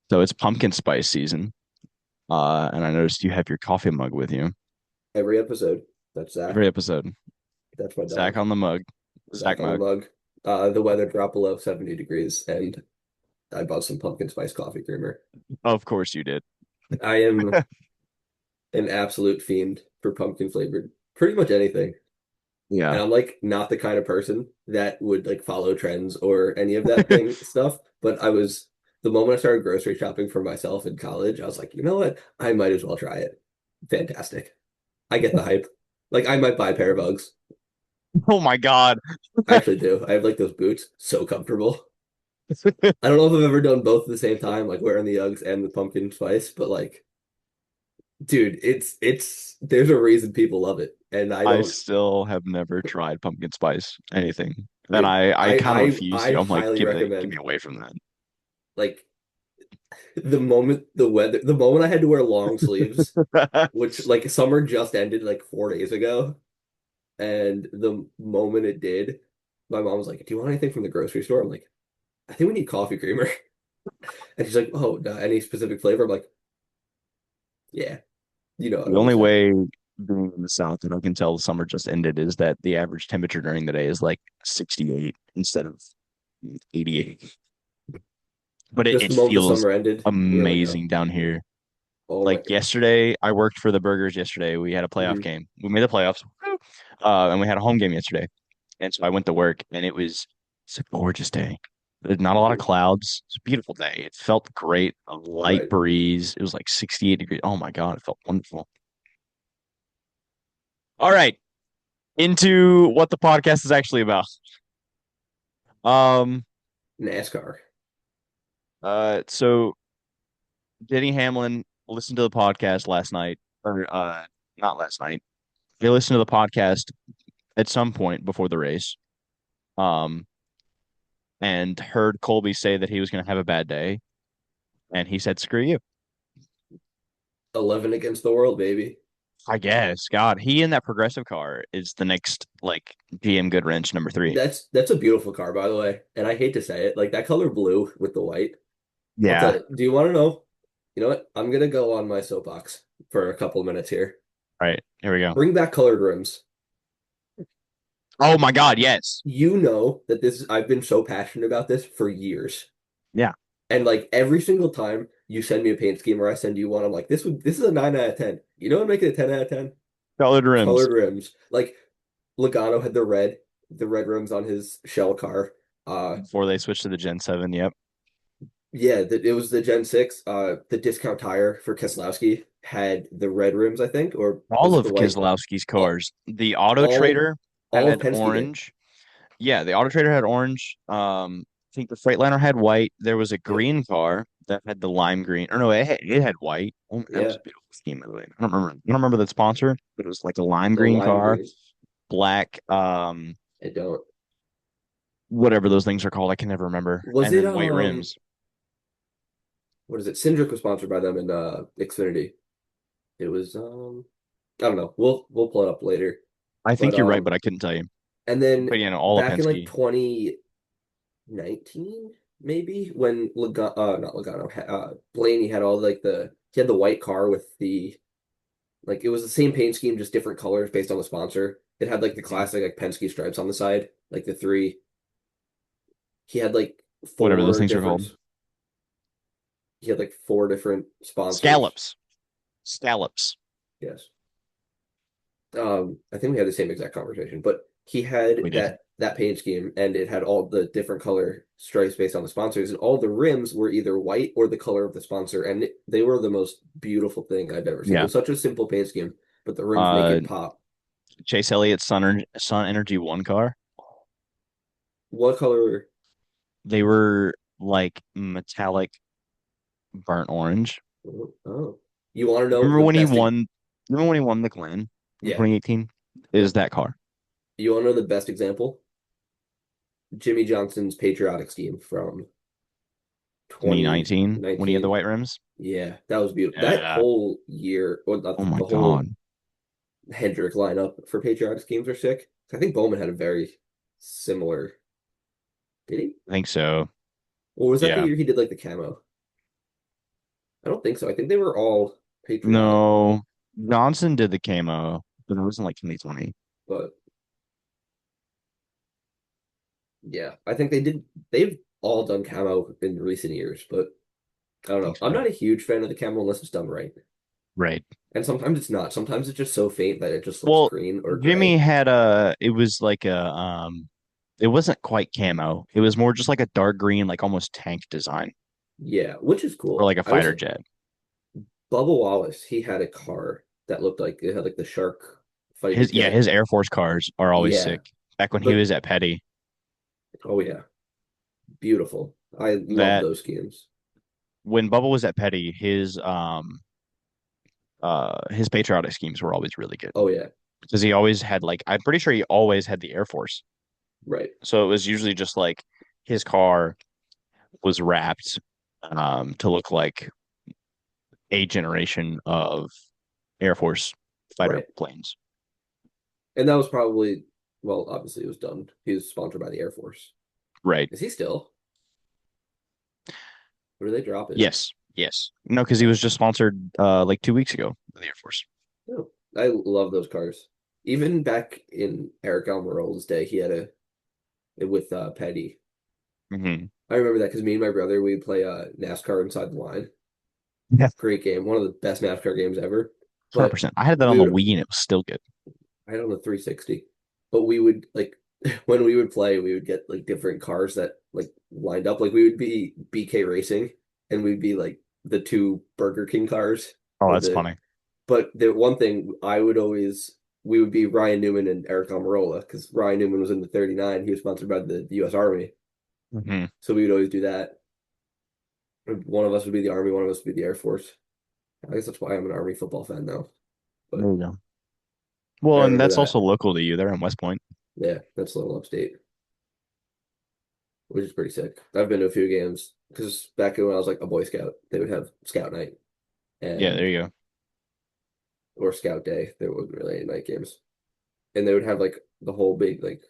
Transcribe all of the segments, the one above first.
So it's pumpkin spice season. And I noticed you have your coffee mug with you Every episode. That's every Zach. episode. That's my Zach dog. on the mug. Zach Zach on the Mug. mug. The weather dropped below 70 degrees, and I bought some pumpkin spice coffee creamer. Of course you did. I am an absolute fiend for pumpkin flavored pretty much anything. And Yeah. I'm like not the kind of person that would like follow trends or any of that thing stuff. But the moment I started grocery shopping for myself in college, I was like, you know what? I might as well try it. Fantastic. I get the hype. Like I might buy a pair of Uggs. Oh my God. I actually do. I have like those boots, so comfortable. I don't know if I've ever done both at the same time, like wearing the Uggs and the pumpkin spice, but like, dude, it's there's a reason people love it, and I I don't. still have never tried pumpkin spice anything. And Dude, I kind of refuse I to. I'm like, highly get me recommend. away from Like the moment I had to wear long sleeves, that. which like summer just ended like 4 days ago, and the moment it did, my mom was like, "Do you want anything from the grocery store?" I'm like, "I think we need coffee creamer," and she's like, "Oh, no, any specific flavor?" I'm like, "Yeah, you know what The I'm gonna only say." way being in the South that I can tell the summer just ended is that the average temperature during the day is like 68 instead of 88. But Just it the moment the feels summer ended, we were like, "Oh, amazing down here. oh my Like God." yesterday, I worked for the Burgers yesterday. We had a playoff Mhm. game. We made the playoffs. Woo! And we had a home game yesterday. And so I went to work and it's a gorgeous day. There's not a lot of Mhm. clouds. It's a beautiful day. It felt great. A light Right. breeze. It was like 68 degrees. Oh my God, it felt wonderful. All right, into what the podcast is actually about. Um, NASCAR. so Denny Hamlin listened to the podcast last night, or not last night. He listened to the podcast at some point before the race. Um, and heard Colby say that he was going to have a bad day, and he said, "Screw you." 11 against the world, baby. I guess. God, he in that progressive car is the next like GM Goodwrench number three. That's a beautiful car, by the way. And I hate to say it, like that color blue with the white. I'll tell Yeah. you, do you want to know? You know what? I'm gonna go on my soapbox for a couple of minutes here. All right. Here we go. Bring back colored rims. Oh my God. Yes. You know that I've been so passionate about this for years. Yeah. And like every single time you send me a paint scheme or I send you one, I'm like, this is a 9 out of 10. You know what make it a 10 out of 10? Colored rims Colored rims. Like Logano had the red rims on his shell car. before they switched to the Gen 7. Yep. Yeah, it was the Gen 6. The discount tire for Keselowski had the red rims, I think, or was All it the of white? Keselowski's All, cars. The Auto all, Trader all of had Penske did. orange. Yeah, the Auto Trader had orange. I think the Freightliner had white. There was a Yep. green car that had the lime green. Or no, it had white. Oh, that was Yeah, a beautiful scheme, by the way. I don't remember the sponsor, but it was like a lime the green lime car, green. black, I don't. whatever those things are called. I can never remember. Was And it then white rims. what is it? Cindric was sponsored by them in Xfinity. It was I don't know. We'll pull it up later. I But think you're right, but I couldn't tell you. and then But all of back in like Penske. 2019 maybe when not Logano Blaney had all like the he had the white car with the like it was the same paint scheme just different colors based on the sponsor. It had like the Mhm. classic like Penske stripes on the side, like the three. He had like Whatever those four things are different called. he had like four different sponsors. Scallops. Scallops. Yes. I think we had the same exact conversation, but he We had did. that paint scheme and it had all the different color stripes based on the sponsors, and all the rims were either white or the color of the sponsor, and they were the most beautiful thing I've ever seen. It Yeah. was such a simple paint scheme, but the rims make Uh, it pop. Chase Elliott's Sun Energy One car. What color? They were like metallic burnt orange. Oh, you want to know Remember the when he best? won? Remember when he won the Glen in Yeah, 2018? yeah. Is that car You want to know the best example? Jimmy Johnson's patriotic scheme from 2019 when he had the 2019. white rims? Yeah, that was beautiful. That Yeah. whole year, or not Oh my the whole God. Hendrick lineup for patriotic schemes are sick. I think Bowman had a very similar. Did he? I think so. Or was that the Yeah. year he did like the camo? I don't think so. I think they were all patriotic, No, Johnson did the camo, but it wasn't like 2020. but yeah, I think they did. They've all done camo in recent years, but I don't I know. think I'm so. not a huge fan of the camo unless it's done right. Right. And sometimes it's not. Sometimes it's just so faint that it just looks Well, green or Jimmy gray. had it was like it wasn't quite camo. It was more just like a dark green, like almost tank design Yeah, which is or cool. like a I was fighter jet. Bubba Wallace. He had a car that looked like it had like the shark fighter Yeah, jet. his Air Force cars are always Yeah, sick. Back when he but was at Petty, oh yeah, beautiful. I love that those schemes. when Bubba was at Petty, his patriotic schemes were always really good Oh yeah, because he always had like I'm pretty sure he always had the Air Force. right, So it was usually just like his car was wrapped to look like a generation of Air Force fighter right. planes. And that was probably well, obviously it was done. He was sponsored by the Air Force. Right. Is he still? What are they dropping? Yes. Yes. No, because he Oh, was just sponsored like 2 weeks ago by the Air Force. no. I love those cars. Even back in Eric Almirola's day, he had a with Petty. Hmm. I remember that because me and my brother we'd play NASCAR inside the line. Yeah. Great game, one of the best NASCAR games ever. But 100%. I had that on we the would Wii and it was still good. I had on the 360, but we would like when we would play, we would get like different cars that like lined up. Like we would be BK Racing, and we'd be like the two Burger King cars Oh, or that's the. funny. But the one thing I would always we would be Ryan Newman and Eric Almirola because Ryan Newman was in the 39. He was sponsored by the U.S. Army, Hmm. so we would always do that. One of us would be the Army, one of us would be the Air Force. I guess that's why I'm an Army football fan now. But There you go. I Well, and remember that's that. also local to you there in West Point. Yeah, that's a little upstate, which is pretty sick. I've been to a few games because back when I was like a Boy Scout, they would have Scout night Yeah, and there you go. or Scout Day. There wasn't really any night games, and they would have like the whole big like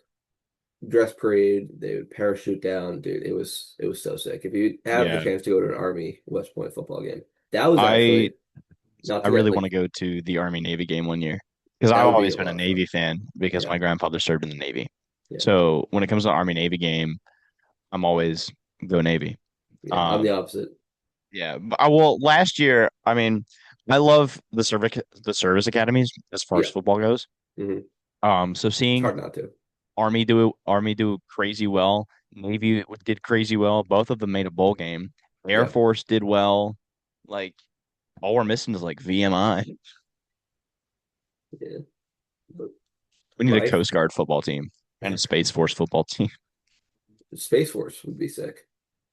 dress parade. They would parachute down, dude. It was so sick. If you have the Yeah. chance to go to an Army West Point football game, that was I actually not I to get really want to like go to the Army Navy game one year because that I've would be always a been a lot of fun. Navy fan because Yeah, my grandfather served in the Navy. yeah, So when it comes to Army Navy game, I'm always go Navy. yeah. I'm the Um, opposite. yeah. Well, last year, I mean, I love the service academies as far as Yeah, football goes. hmm So it's seeing hard not to. Army do crazy well, Navy did crazy well. Both of them made a bowl game. Air Yeah, Force did well. Like all we're missing is like VMI. yeah. But We need a my Coast Guard football team and a Space Force football team. Space Force would be sick.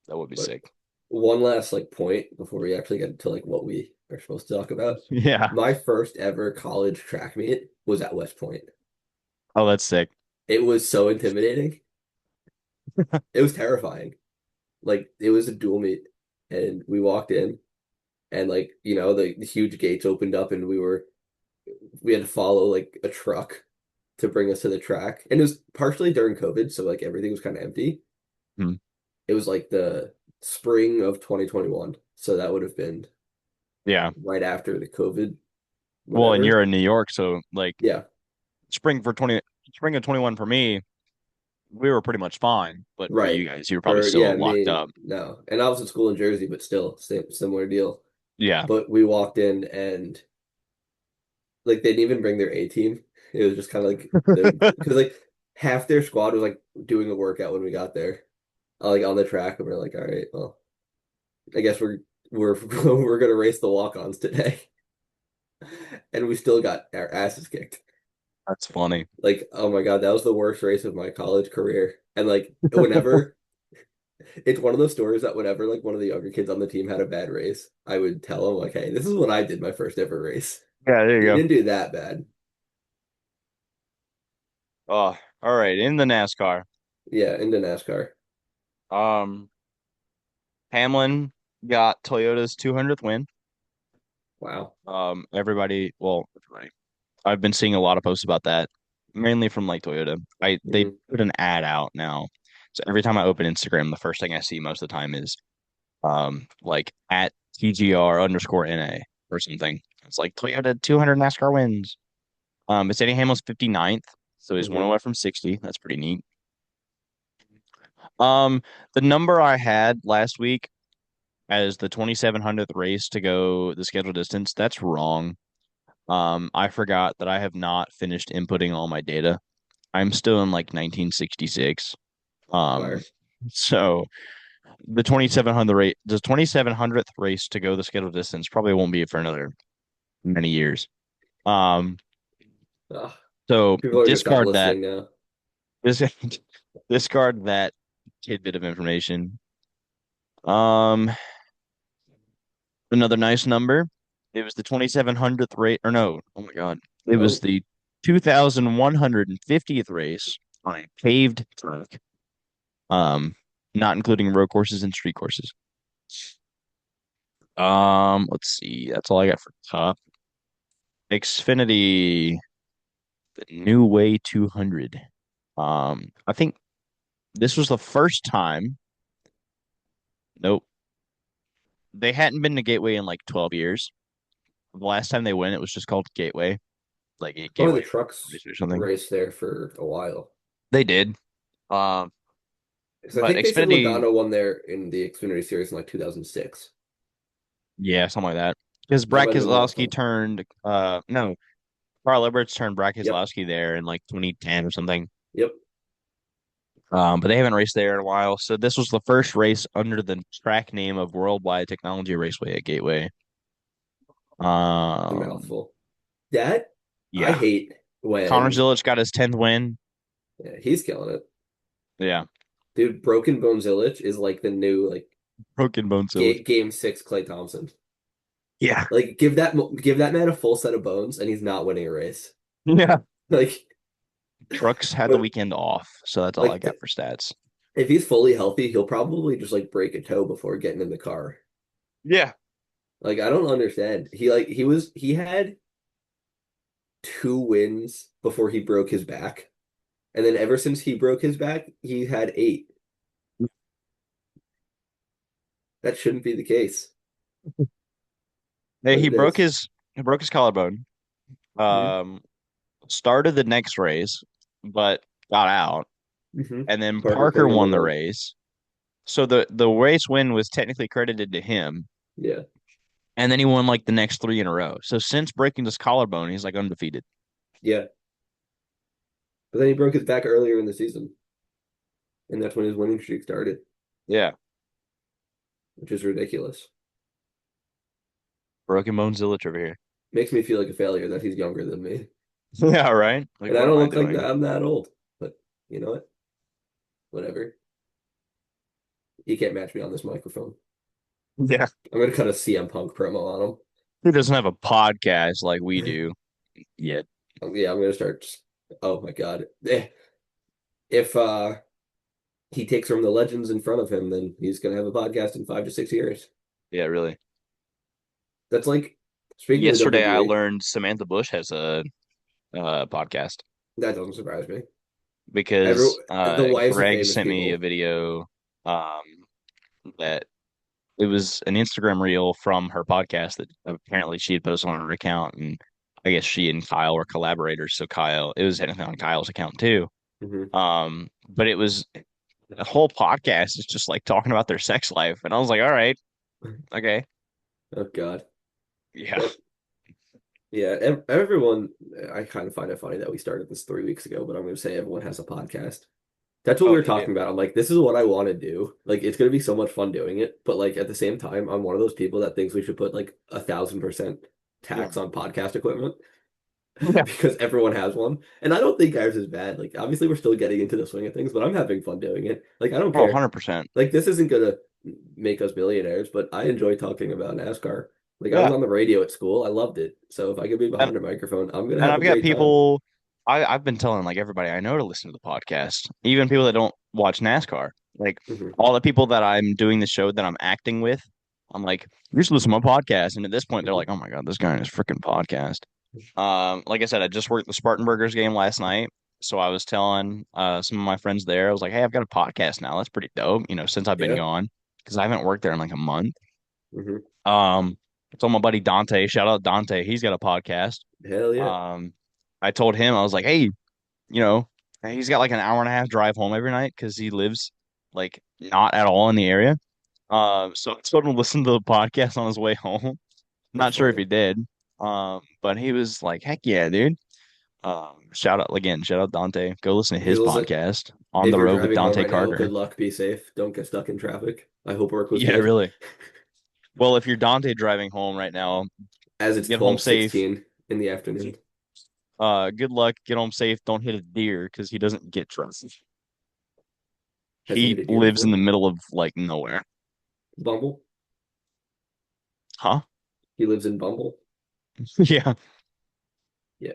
That would be But sick. one last like point before we actually get into like what we are supposed to talk about. Yeah. My first ever college track meet was at West Point. Oh, that's sick. It was so intimidating. It was terrifying. Like it was a dual meet, and we walked in, and like the huge gates opened up, and we had to follow like a truck to bring us to the track, and it was partially during COVID, so like everything was kind of empty. Hmm. It was like the spring of 2021, so that would have been Yeah. right after the COVID, Well, and whatever. you're in New York, so like Yeah, spring of 21 for me, we were pretty much fine. But for right. you guys, you were probably For yeah, still locked me up. no, and I was in school in Jersey, but still similar deal. Yeah. But we walked in and like they didn't even bring their A team. It was just kind of like because like half their squad was like doing a workout when we got there, like on the track, and we're like, all right, well, I guess we're we're gonna race the walk-ons today, and we still got our asses kicked. That's funny. Like, oh my God, that was the worst race of my college career. And like whenever it's one of those stories that whenever like one of the younger kids on the team had a bad race, I would tell them like, hey, this is what I did my first ever race. Yeah, there you You go. didn't do that bad. Oh, all right. In the NASCAR. Yeah, into NASCAR. Um, Hamlin got Toyota's 200th win. Wow. Everybody. I've been seeing a lot of posts about that, mainly from like Toyota. They Hmm. put an ad out now. So every time I open Instagram, the first thing I see most of the time is like at TGR underscore NA or something. It's like Toyota 200 NASCAR wins. It's Denny Hamlin's 59th, so he's one Hmm. away from 60. That's pretty neat. Um, the number I had last week as the 2700th race to go the scheduled distance, that's wrong. I forgot that I have not finished inputting all my data. I'm still in like 1966. Um, Fire. so the 2700 rate, the 2700th race to go the scheduled distance probably won't be for another many years. Um, Ugh. so People are gonna stop discard that. listening now. Dis discard that tidbit of information. Um, Another nice number. It was the 2700th race, or no, oh my God. It was Oh, the 2150th race on a paved track, um, not including road courses and street courses. Let's see. That's all I got for top. Xfinity, the New Way 200. I think this was the first time. Nope. They hadn't been to Gateway in like 12 years. The last time they went, it was just called Gateway, like a oh, the Gateway trucks race or something. raced there for a while. They did. Um, Because I but think they said Xfinity, Logano won there in the Xfinity Series in like 2006. yeah, something like that. Because That Brad might have been the last Keselowski time. turned, no, Carl Edwards turned Brad Yep. Keselowski there in like 2010 or something. Yep. But they haven't raced there in a while. So this was the first race under the track name of Worldwide Technology Raceway at Gateway. A Um, mouthful. That I yeah. hate Connor when Zilic got his 10th win. yeah, he's killing it. Yeah. Dude, Broken Bones Illich is like the new like Broken Bone Zilic. game six Clay Thompson. Yeah. Like give that man a full set of bones and he's not winning a race. Yeah. Like Trucks had the but weekend off. So that's all I like got for stats. if he's fully healthy, he'll probably just like break a toe before getting in the car. Yeah. Like I don't understand. He had 2 wins before he broke his back. And then ever since he broke his back, he had 8. That shouldn't be the case, Hey, but it is. he broke his collarbone. Hmm. Um, Started the next race, but got out. Hmm. And then Parker put Parker him on the won the win. race. So the race win was technically credited to him. Yeah. And then he won like the next three in a row. So since breaking this collarbone, he's like undefeated. Yeah. But then he broke his back earlier in the season, and that's when his winning streak started, Yeah. which is ridiculous. Broken Bone Zillage over here. Makes me feel like a failure that he's younger than me. Yeah, right? Like, And I what am don't I look like doing? that. I'm that old. But you know what? Whatever. He can't match me on this microphone. Yeah. I'm gonna cut a CM Punk promo on He doesn't have a podcast like we do yet. Yeah, I'm gonna start. Oh my God. If he takes from the legends in front of him, then he's gonna have a podcast in 5 to 6 years. Yeah, really. That's like speaking of Yesterday, I WWE, learned Samantha Bush has a podcast that doesn't surprise me. Every because the wives of Greg famous sent me a people. video um, that it was an Instagram reel from her podcast that apparently she had posted on her account, and I guess she and Kyle were collaborators. So Kyle, it was technically on Kyle's account too. Hmm. But it was the whole podcast is just like talking about their sex life, and I was like, all right, okay, Oh God. yeah, But yeah, everyone. I kind of find it funny that we started this 3 weeks ago, but I'm going to say everyone has a podcast. That's what we oh, were they do, talking about. I'm like, this is what I want to do. Like, it's going to be so much fun doing it. But like at the same time, I'm one of those people that thinks we should put like 1,000% yeah, tax on podcast equipment yeah. because everyone has one. And I don't think ours is bad. Like, obviously, we're still getting into the swing of things, but I'm having fun doing it. Like, I don't Oh, care. 100%. Like, this isn't going to make us millionaires, but I enjoy talking about NASCAR. Like, I was Yeah, on the radio at school. I loved it. So if I could be and behind a microphone, I'm going to and have a I've got great time. people. I've been telling like everybody I know to listen to the podcast, even people that don't watch NASCAR. Like Hmm. all the people that I'm doing the show that I'm acting with, I'm like, you should listen to my podcast. And at this point, they're Hmm. like, oh my God, this guy is freaking podcast. Like I said, I just worked the Spartan Burgers game last night. So I was telling some of my friends there, I was like, hey, I've got a podcast now. That's pretty dope, since I've been Yeah. gone because I haven't worked there in like a month. Hmm. Um, I told my buddy Dante, shout out Dante, he's got a podcast. Hell yeah. Um, I told him, I was like, hey, you know, he's got like an hour and a half drive home every night because he lives like not at all in the area. So I told him to listen to the podcast on his way home. That's Not sure if funny. he did. But he was like, heck yeah, dude. Shout out again, shout out Dante. Go listen to He his listen, podcast On if the you're Road with driving home Dante right now, Carter. good luck, be safe. Don't get stuck in traffic. I hope work was Yeah, good. really. Well, if you're Dante driving home right now, As it's get home safe. 12:16 in the afternoon. Good luck. Get home safe. Don't hit a deer because he doesn't get trust. Has he hit He a deer lives in before? the middle of like nowhere. Bumble? Huh? He lives in Bumble? Yeah. Yeah.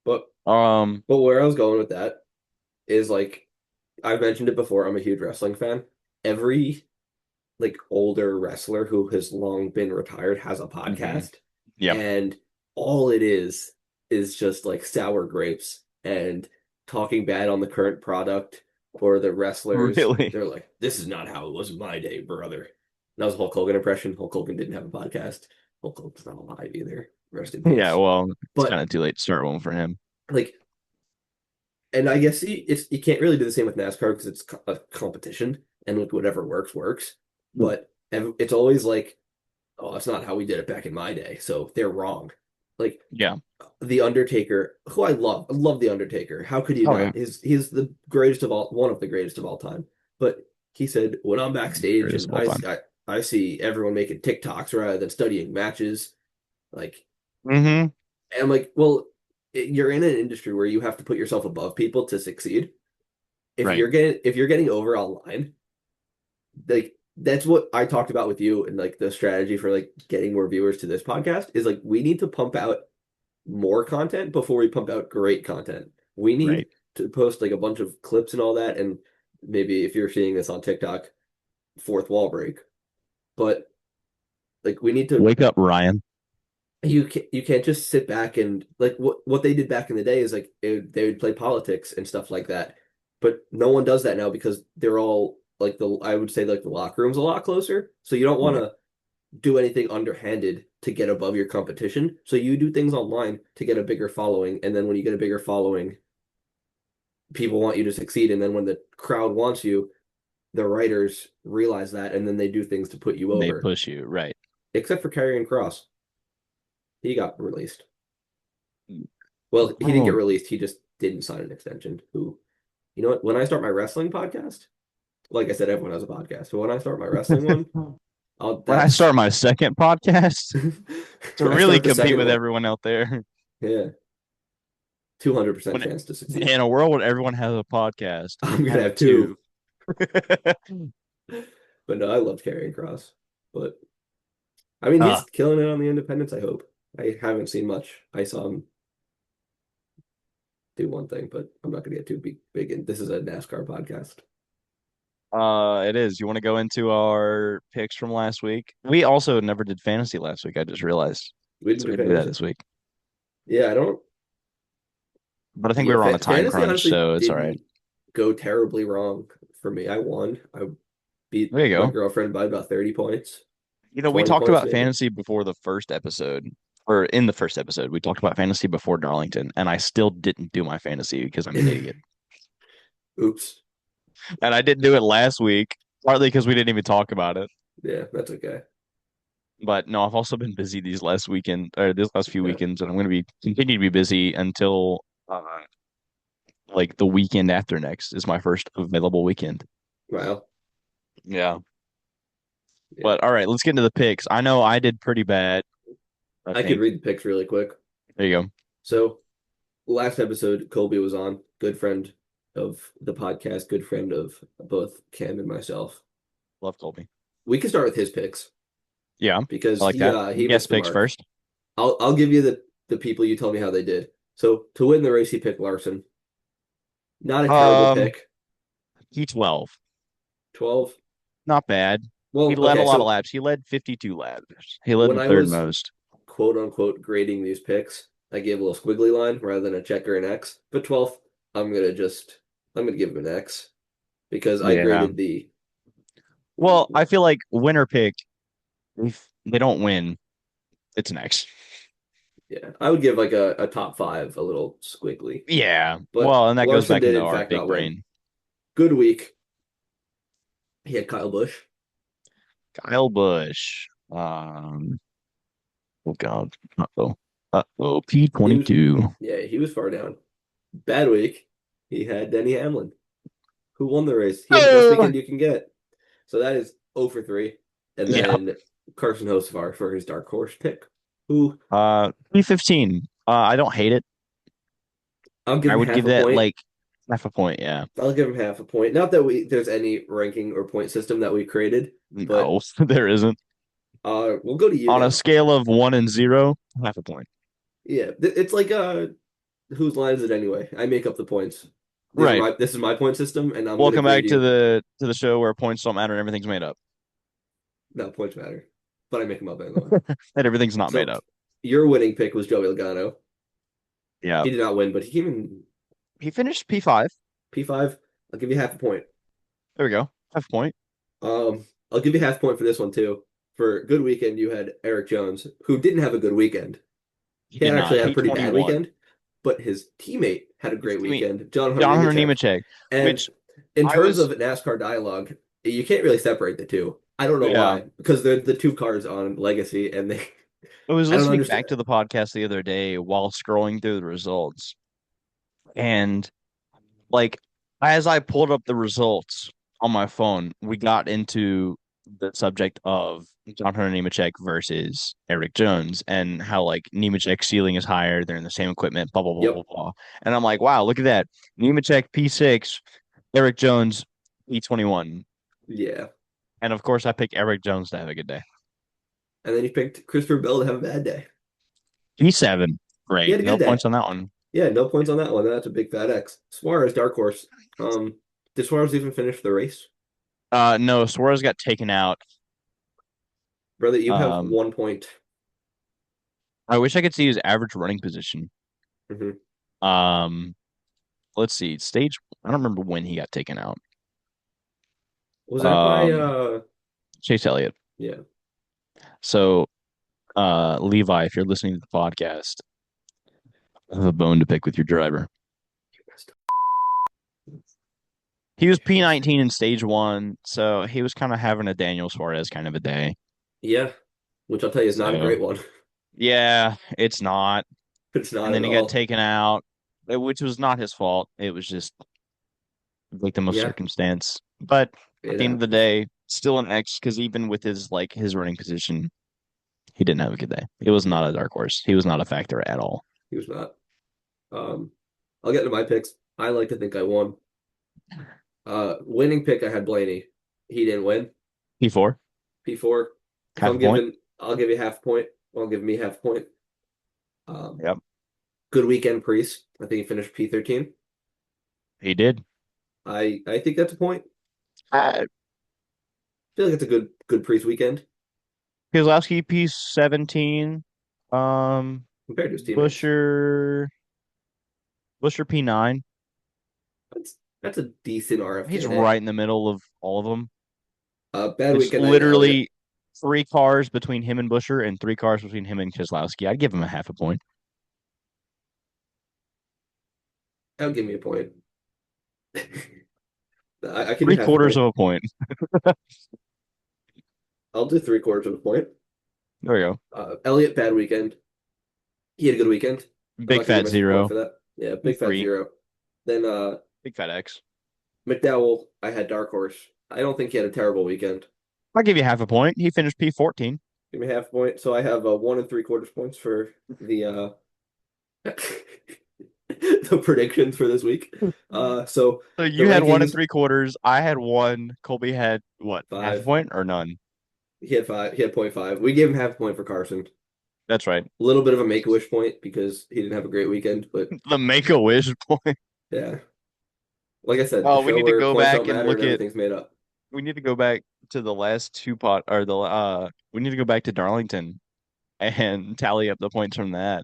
But Um, where I was going with that is like I've mentioned it before, I'm a huge wrestling fan. Every like older wrestler who has long been retired has a mhm. podcast, Yep. and all it is just like sour grapes and talking bad on the current product or the wrestlers. Really? They're like, "This is not how it was in my day, brother." That was a Hulk Hogan impression. Hulk Hogan didn't have a podcast. Hulk Hogan's not alive either. Rest in Yeah, peace. well, it's kind But of too late to start one for him. like, and I guess you can't really do the same with NASCAR because it's a competition and like whatever works works. But it's always like, oh, that's not how we did it back in my day. So they're wrong. Like Yeah. the Undertaker, who I love the Undertaker. How could you Oh, yeah. not? He's the greatest of all, one of the greatest of all time. But he said, when I'm backstage Greatest and of all time. I see everyone making TikToks rather than studying matches, like Hmm. and I'm like, well, you're in an industry where you have to put yourself above people to succeed. Right. If you're getting over online, like that's what I talked about with you and like the strategy for like getting more viewers to this podcast is like we need to pump out more content before we pump out great content. We need Right. to post like a bunch of clips and all that, and maybe if you're seeing this on TikTok, fourth wall break. But like we need to Wake up, Ryan. you can't just sit back and like what they did back in the day is like they would play politics and stuff like that. But no one does that now because they're all like the I would say like the locker room's a lot closer. So you don't want Right. to do anything underhanded to get above your competition. So you do things online to get a bigger following, and then when you get a bigger following, people want you to succeed. And then when the crowd wants you, the writers realize that, and then they do things to put you They over. push you. Right. Except for Karrion Cross, he got released. Well, he didn't get Oh, released. He just didn't sign an extension. Who, you know what? When I start my wrestling podcast, like I said, everyone has a podcast. But when I start my wrestling one, I'll when I that's start my second podcast to when I really start the compete second with one. everyone out there, 200% when chance to succeed. in a world where everyone has a podcast, I'm I gonna have have two. two. But no, I loved Karrion Cross. But I mean, he's Ah, killing it on the independents, I hope. I haven't seen much. I saw him do one thing, but I'm not gonna get too big in. This is a NASCAR podcast. it is. You want to go into our picks from last week? We also never did fantasy last week. I just realized, We so didn't we do can do that fantasy. this week. Yeah, I don't. But I think we Yeah, were on a time fantasy crunch, honestly so it's all right. didn't go terribly wrong for me. I won. I beat There you my go. girlfriend by about 30 points, We 20 talked points about maybe. fantasy before the first episode, or in the first episode, we talked about fantasy before Darlington, and I still didn't do my fantasy because I'm an idiot. Oops. And I didn't do it last week, partly because we didn't even talk about it. Yeah, that's okay. But no, I've also been busy these last weekend or this last few Yeah. weekends, and I'm going to be continue to be busy until like the weekend after next is my first available weekend. Wow. Yeah. Yeah. But all right, let's get into the picks. I know I did pretty bad, I I could think. read the picks really quick. There you go. So last episode, Colby was on, good friend of the podcast, good friend of both Cam and myself. Love Colby. We can start with his picks Yeah, I because like that. he Guest missed the picks mark. first. I'll give you the people you tell me how they did. So to win the race, he picked Larson. Not a terrible Um, pick. T12. 12. Not bad. He Well, led a okay, lot of so laps. He led 52 laps. He led when the I third was most. quote unquote grading these picks, I gave a little squiggly line rather than a check or an X. But 12th, I'm gonna give him an X because I Yeah. graded the Well, I feel like winner pick. they don't win, it's an X. Yeah, I would give like a top five a little squiggly, Yeah. but Well, and that goes Larson back did into in our fact big not win. brain. Good week. He had Kyle Busch. Kyle Busch. Oh God. Uh-oh. Uh-oh. He was, P22. yeah, he was far down. Bad week. He had Denny Hamlin, who won the race. He had the best Oh, weekend you can get. So that is 0 for 3. And yeah. then Carson Hocevar for his dark horse pick, who P15. I don't hate it. I'll give I him would half give a that point. like half a point, yeah. I'll give him half a point. Not that there's any ranking or point system that we created, but No, there isn't. we'll go to you On a now. scale of 1 and 0, half a point. Yeah, it's like whose line is it anyway? I make up the points. Right. This is my point system, and I'm gonna Welcome grade back to you. the show where points don't matter and everything's made up. No, points matter, but I make them up anyway. And everything's not made So up. your winning pick was Joey Logano. Yeah. He did not win, but he came in He finished P5. P5. I'll give you half a point. There we go. Half a point. I'll give you half a point for this one too. For good weekend, you had Eric Jones, who didn't have a good weekend. He He did had actually not. had a pretty bad P21. weekend, but his teammate had a His great teammate, weekend, John Hunter John Hunter Nemechek. Nemechek, And which in I terms was, of NASCAR dialogue, you can't really separate the two. I don't know yeah, why, because they're the two cars on Legacy, and they I was I don't listening understand. back to the podcast the other day while scrolling through the results. And like, as I pulled up the results on my phone, we got into the subject of John Hunter Nemechek versus Eric Jones and how like Nemechek's ceiling is higher. They're in the same equipment, blah, blah, blah, blah, Yep, blah. And I'm like, wow, look at that. Nemechek P6, Eric Jones P21. yeah. And of course, I picked Eric Jones to have a good day. And then you picked Christopher Bell to have a bad day. P7, He great. had a No good day. points on that one. Yeah, no points on that one. That's a big fat X. Suarez, dark horse. Did Suarez even finish the race? No, Suarez got taken out. Brother, you have Um, 1 point. I wish I could see his average running position. Hmm. Um, let's see. Stage, I don't remember when he got taken out. Was that by Um, Chase Elliott. yeah. So, Levi, if you're listening to the podcast, I have a bone to pick with your driver. He was P19 in stage one, so he was kind of having a Daniel Suarez kind of a day. Yeah, which I'll tell you is not a So, great one. yeah, it's not. It's not And at then he got all. taken out, which was not his fault. It was just victim of Yeah, circumstance. But at it the end of the happens. day, still an X because even with his running position, he didn't have a good day. It was not No, a dark horse. He was not a factor at all. he was not. Um, I'll get to my picks. I like to think I won. Winning pick, I had Blaney. He didn't win. P4, P4. If half I'm a point. giving, I'll give you half a point. I'll give me half a point. Um, Yep, good weekend, Priest. I think he finished P13. he did. I think that's a point. Uh, I feel like it's a good Priest weekend Keselowski P17. Um, compared to his teammates. Busher P9. That's a decent He's RFK day. right in the middle of all of them. Bad It's weekend. I had Elliott. literally 3 cars between him and Busher and 3 cars between him and Keselowski. I'd give him a half a point. That would give me a point. I can do Three half a quarters point. of a point. I'll do three-quarters of a point. There we go. Elliott, bad weekend. He had a good weekend. I'm Big not gonna give fat myself a point zero. for that. Yeah, big fat Three. zero. Then Big fat X. McDowell, I had dark horse. I don't think he had a terrible weekend. I'll give you half a point. He finished P14. Give me half a point. So I have 1 3/4 points for the the predictions for this week. So So the you had one and rankings 3/4. I had one. Colby had what? Half a five. point or none? He had five. He had point five. We gave him half a point for Carson. That's right. A little bit of a make-a-wish point because he didn't have a great weekend, but The make a wish point. yeah. Like I said, the Oh, we show need to where go points back don't and matter look and at. everything's made up. We need to go back to the last two pot or the We need to go back to Darlington and tally up the points from that.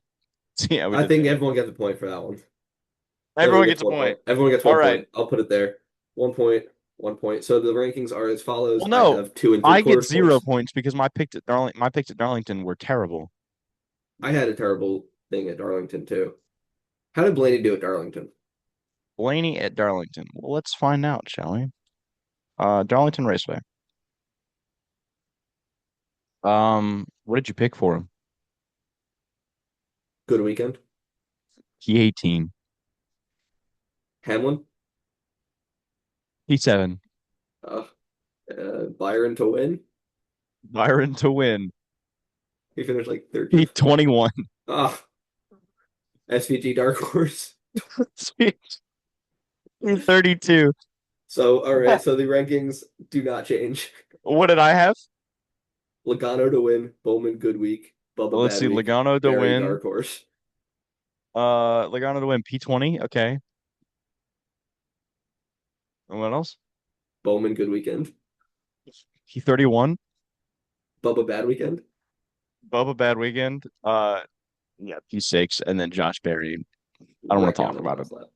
See how we I did think there. everyone gets a point for that one. Everyone Everyone gets gets a one point. point. Everyone gets All one right. point. I'll put it there. 1 point. 1 point. So the rankings are as follows. Well, I no, have two and three I get quarters 0 points. points because my picks at Darlington were terrible. I had a terrible thing at Darlington too. How did Blaney do at Darlington? Blaney at Darlington. Well, let's find out, shall we? Darlington Raceway. What did you pick for him? Good weekend. P18. Hamlin, P7. uh, Byron to win. Byron to win. He finished like 13th. P21. Ah, SVG Dark Horse. P32. So, all right. So the rankings do not change. What did I have? Logano to win. Bowman good week. Well, Bubba let's bad see. week. Logano to Barry win. Dark Horse. Logano to win. P20. Okay. And what else? Bowman good weekend. P31. Bubba bad weekend. Bubba bad weekend. Yeah, P6, and then Josh Berry. I don't want Wreck to out talk on the about it. last lap.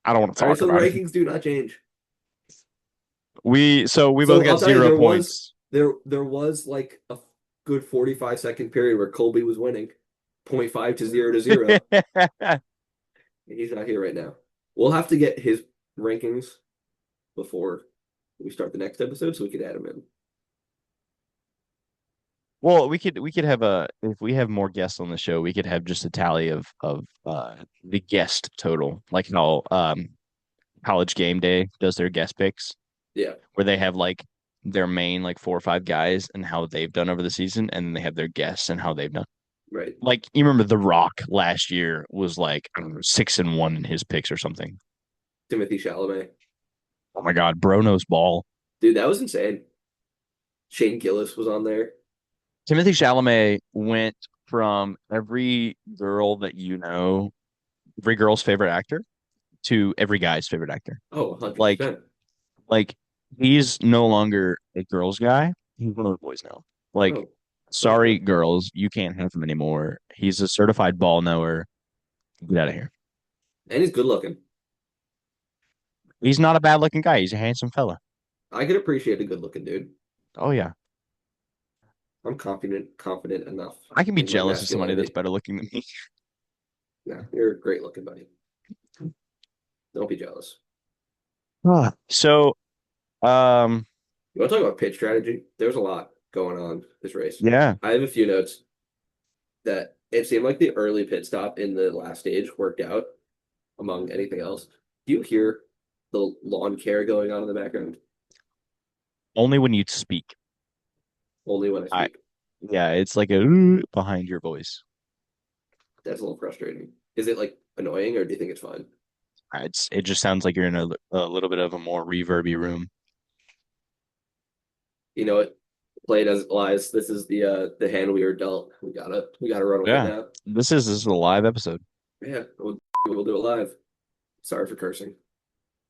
I don't want to All right. talk So the about it. rankings do not change. We both So got I'll tell you, 0 points. there was like a good 45-second period where Colby was winning, 0.5 to 0 to 0. He's not here right now. We'll have to get his rankings before we start the next episode so we could add him in. Well, we could have a if we have more guests on the show, we could have just a tally of the guest total, like how College Game Day does their guest picks, Yeah, where they have like their main like 4 or 5 guys and how they've done over the season, and then they have their guests and how they've done. right. Like you remember The Rock last year was like I don't know, 6-1 in his picks or something. Timothy Chalamet. Oh my God, bro knows ball. Dude, that was insane. Shane Gillis was on there. Timothy Chalamet went from every girl that every girl's favorite actor to every guy's favorite actor. Oh, Like 100%. like he's no longer a girl's guy. He's one of the boys now. Like, Oh, sorry, 100%. girls, you can't have him anymore. He's a certified ball knower. Get out of here. And he's good looking. He's not a bad looking guy. He's a handsome fella. I could appreciate a good looking dude. Oh yeah. I'm confident enough I can be in my jealous of somebody that's masculinity. better looking than me. Yeah, you're a great looking buddy. Don't be jealous. So, um, You want to talk about pitch strategy? There's a lot going on this race. yeah. I have a few notes that it seemed like the early pit stop in the last stage worked out among anything else. Do you hear the lawn care going on in the background? Only when you speak. Only when I I speak. Yeah, it's like a behind your voice. That's a little frustrating. Is it like annoying or do you think it's fine? It just sounds like you're in a little bit of a more reverby room. You know what? Play it as it lies. This is the hand we were dealt. We gotta run with it Yeah. now. This is a live episode. Yeah, we'll do it live. Sorry for cursing.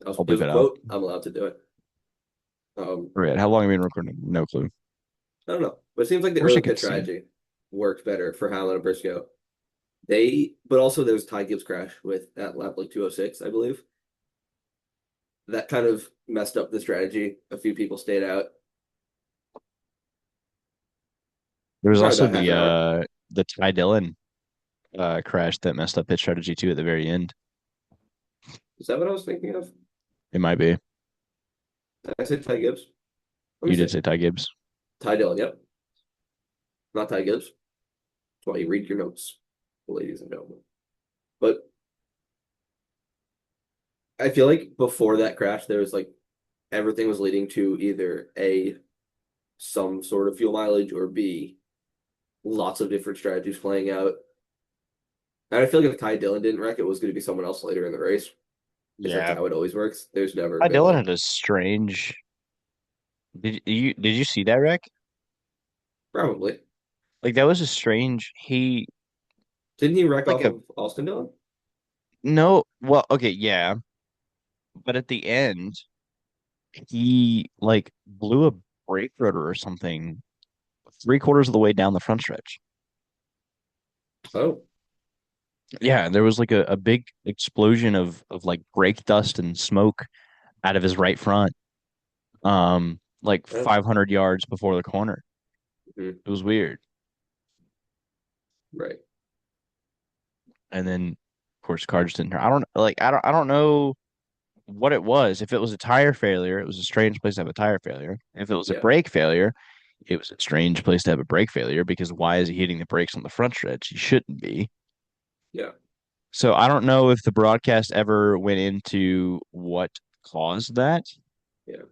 I'll It was beep a it out. quote. I'm allowed to do it. All right. How long have we been recording? No clue. I don't know, but it seems like the I wish I early could pit see. strategy worked better for Hamlin and Briscoe. But also there's Ty Gibbs crash with at lap like 206, I believe. That kind of messed up the strategy. A few people stayed out. There was Probably also about half an hour. the Ty Dillon crash that messed up his strategy too at the very end. Is that what I was thinking of? It might be. Did I say Ty Gibbs? Let me You did see. say Ty Gibbs. Ty Dillon, yep. Not Ty Gibbs. That's why you read your notes, ladies and gentlemen. But I feel like before that crash, there was like everything was leading to either A, some sort of fuel mileage, or B, lots of different strategies playing out. And I feel like if Ty Dillon didn't wreck, it was going to be someone else later in the race. Because that's Yeah. how it always works. There's never Ty been Dillon like, had a strange. Did you see that wreck? probably. Like that was a strange. He Didn't he wreck like off a of Austin Dillon? no. Well, okay, yeah, but at the end, he like blew a brake rotor or something 3/4 of the way down the front stretch. Oh, Yeah, there was like a big explosion of like brake dust and smoke out of his right front. like Yeah. 500 yards before the corner. Mhm. It was weird. Right. And then, of course, car just didn't. I don't know what it was. If it was a tire failure, it was a strange place to have a tire failure. If it was a Yeah. brake failure, it was a strange place to have a brake failure because why is he hitting the brakes on the front stretch? He shouldn't be. Yeah. So I don't know if the broadcast ever went into what caused that. Yeah.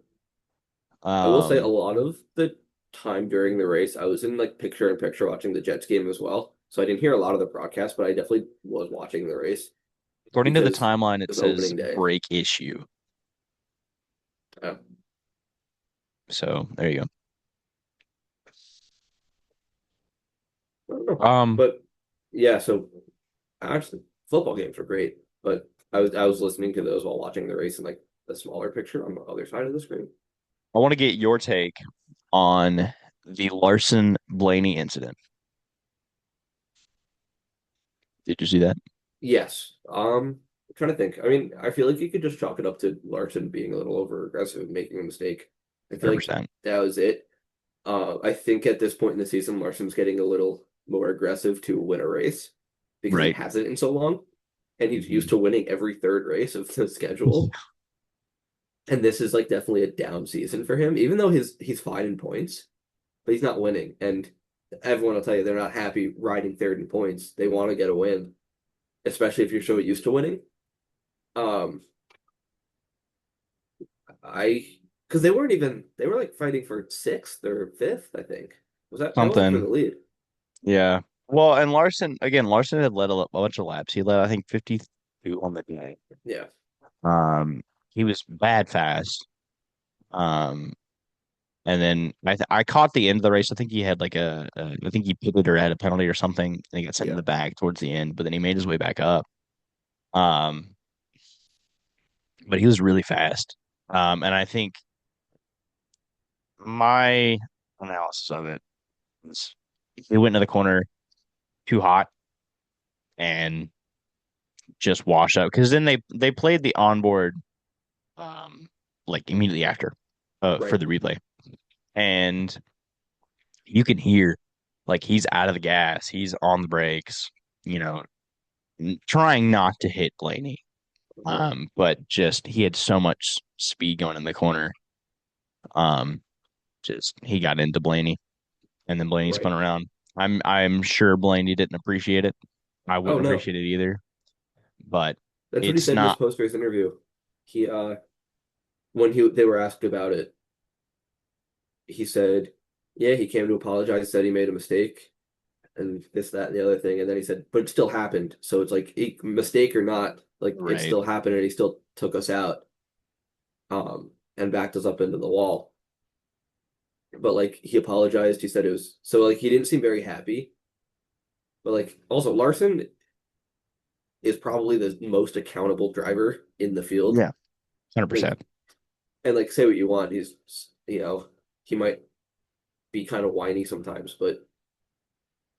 I will say a Um, lot of the time during the race, I was in like picture in picture watching the Jets game as well. So I didn't hear a lot of the broadcast, but I definitely was watching the race According to the because timeline, it it was says opening day. brake issue. Uh, So there you I don't know. go. But yeah, so actually football games were great, but I was listening to those while watching the race in like the smaller picture on the other side of the screen. I want to get your take on the Larson Blaney incident. Did you see that? Yes. I'm trying to think. I mean, I feel like you could just chalk it up to Larson being a little over aggressive and making a mistake. I feel like 100%. that was it. I think at this point in the season, Larson's getting a little more aggressive to win a race because he Right. hasn't in so long, and he's used Mhm. to winning every third race of the schedule. And this is like definitely a down season for him, even though he's fine in points, but he's not winning. And everyone will tell you they're not happy riding third in points. They want to get a win, especially if you're so used to winning. Um, I because they were like fighting for sixth or fifth, I think. That wasn't for the Something. lead. Yeah. Well, and Larson, again, Larson had led a bunch of laps. He led, I think, 52 on the day. Yeah, Um, he was bad fast. Um, and then I caught the end of the race. I think he had I think he pitted or had a penalty or something. And he got sent in yeah, the back towards the end, but then he made his way back up. Um, but he was really fast. And I think my analysis of it was he went into the corner too hot and just washed out because then they played the onboard um like immediately after for right, the replay and you can hear like he's out of the gas, he's on the brakes, you know, trying not to hit Blaney. right, But just he had so much speed going in the corner. Um, just he got into Blaney and then Blaney spun right. around. I'm sure Blaney didn't appreciate it. I Oh wouldn't no, appreciate it either, but that's what he it's said in his not post race interview. He when he they were asked about it, he said, yeah, he came to apologize, said he made a mistake, and this, that, and the other thing, and then he said, but it still happened. So it's like mistake or not, like it right. still happened, and he still took us out, and backed us up into the wall. But like he apologized. He said it was so like he didn't seem very happy. But like also Larson is probably the most accountable driver in the field. Yeah, Like 100%. and like say what you want, he's he might be kind of whiny sometimes, but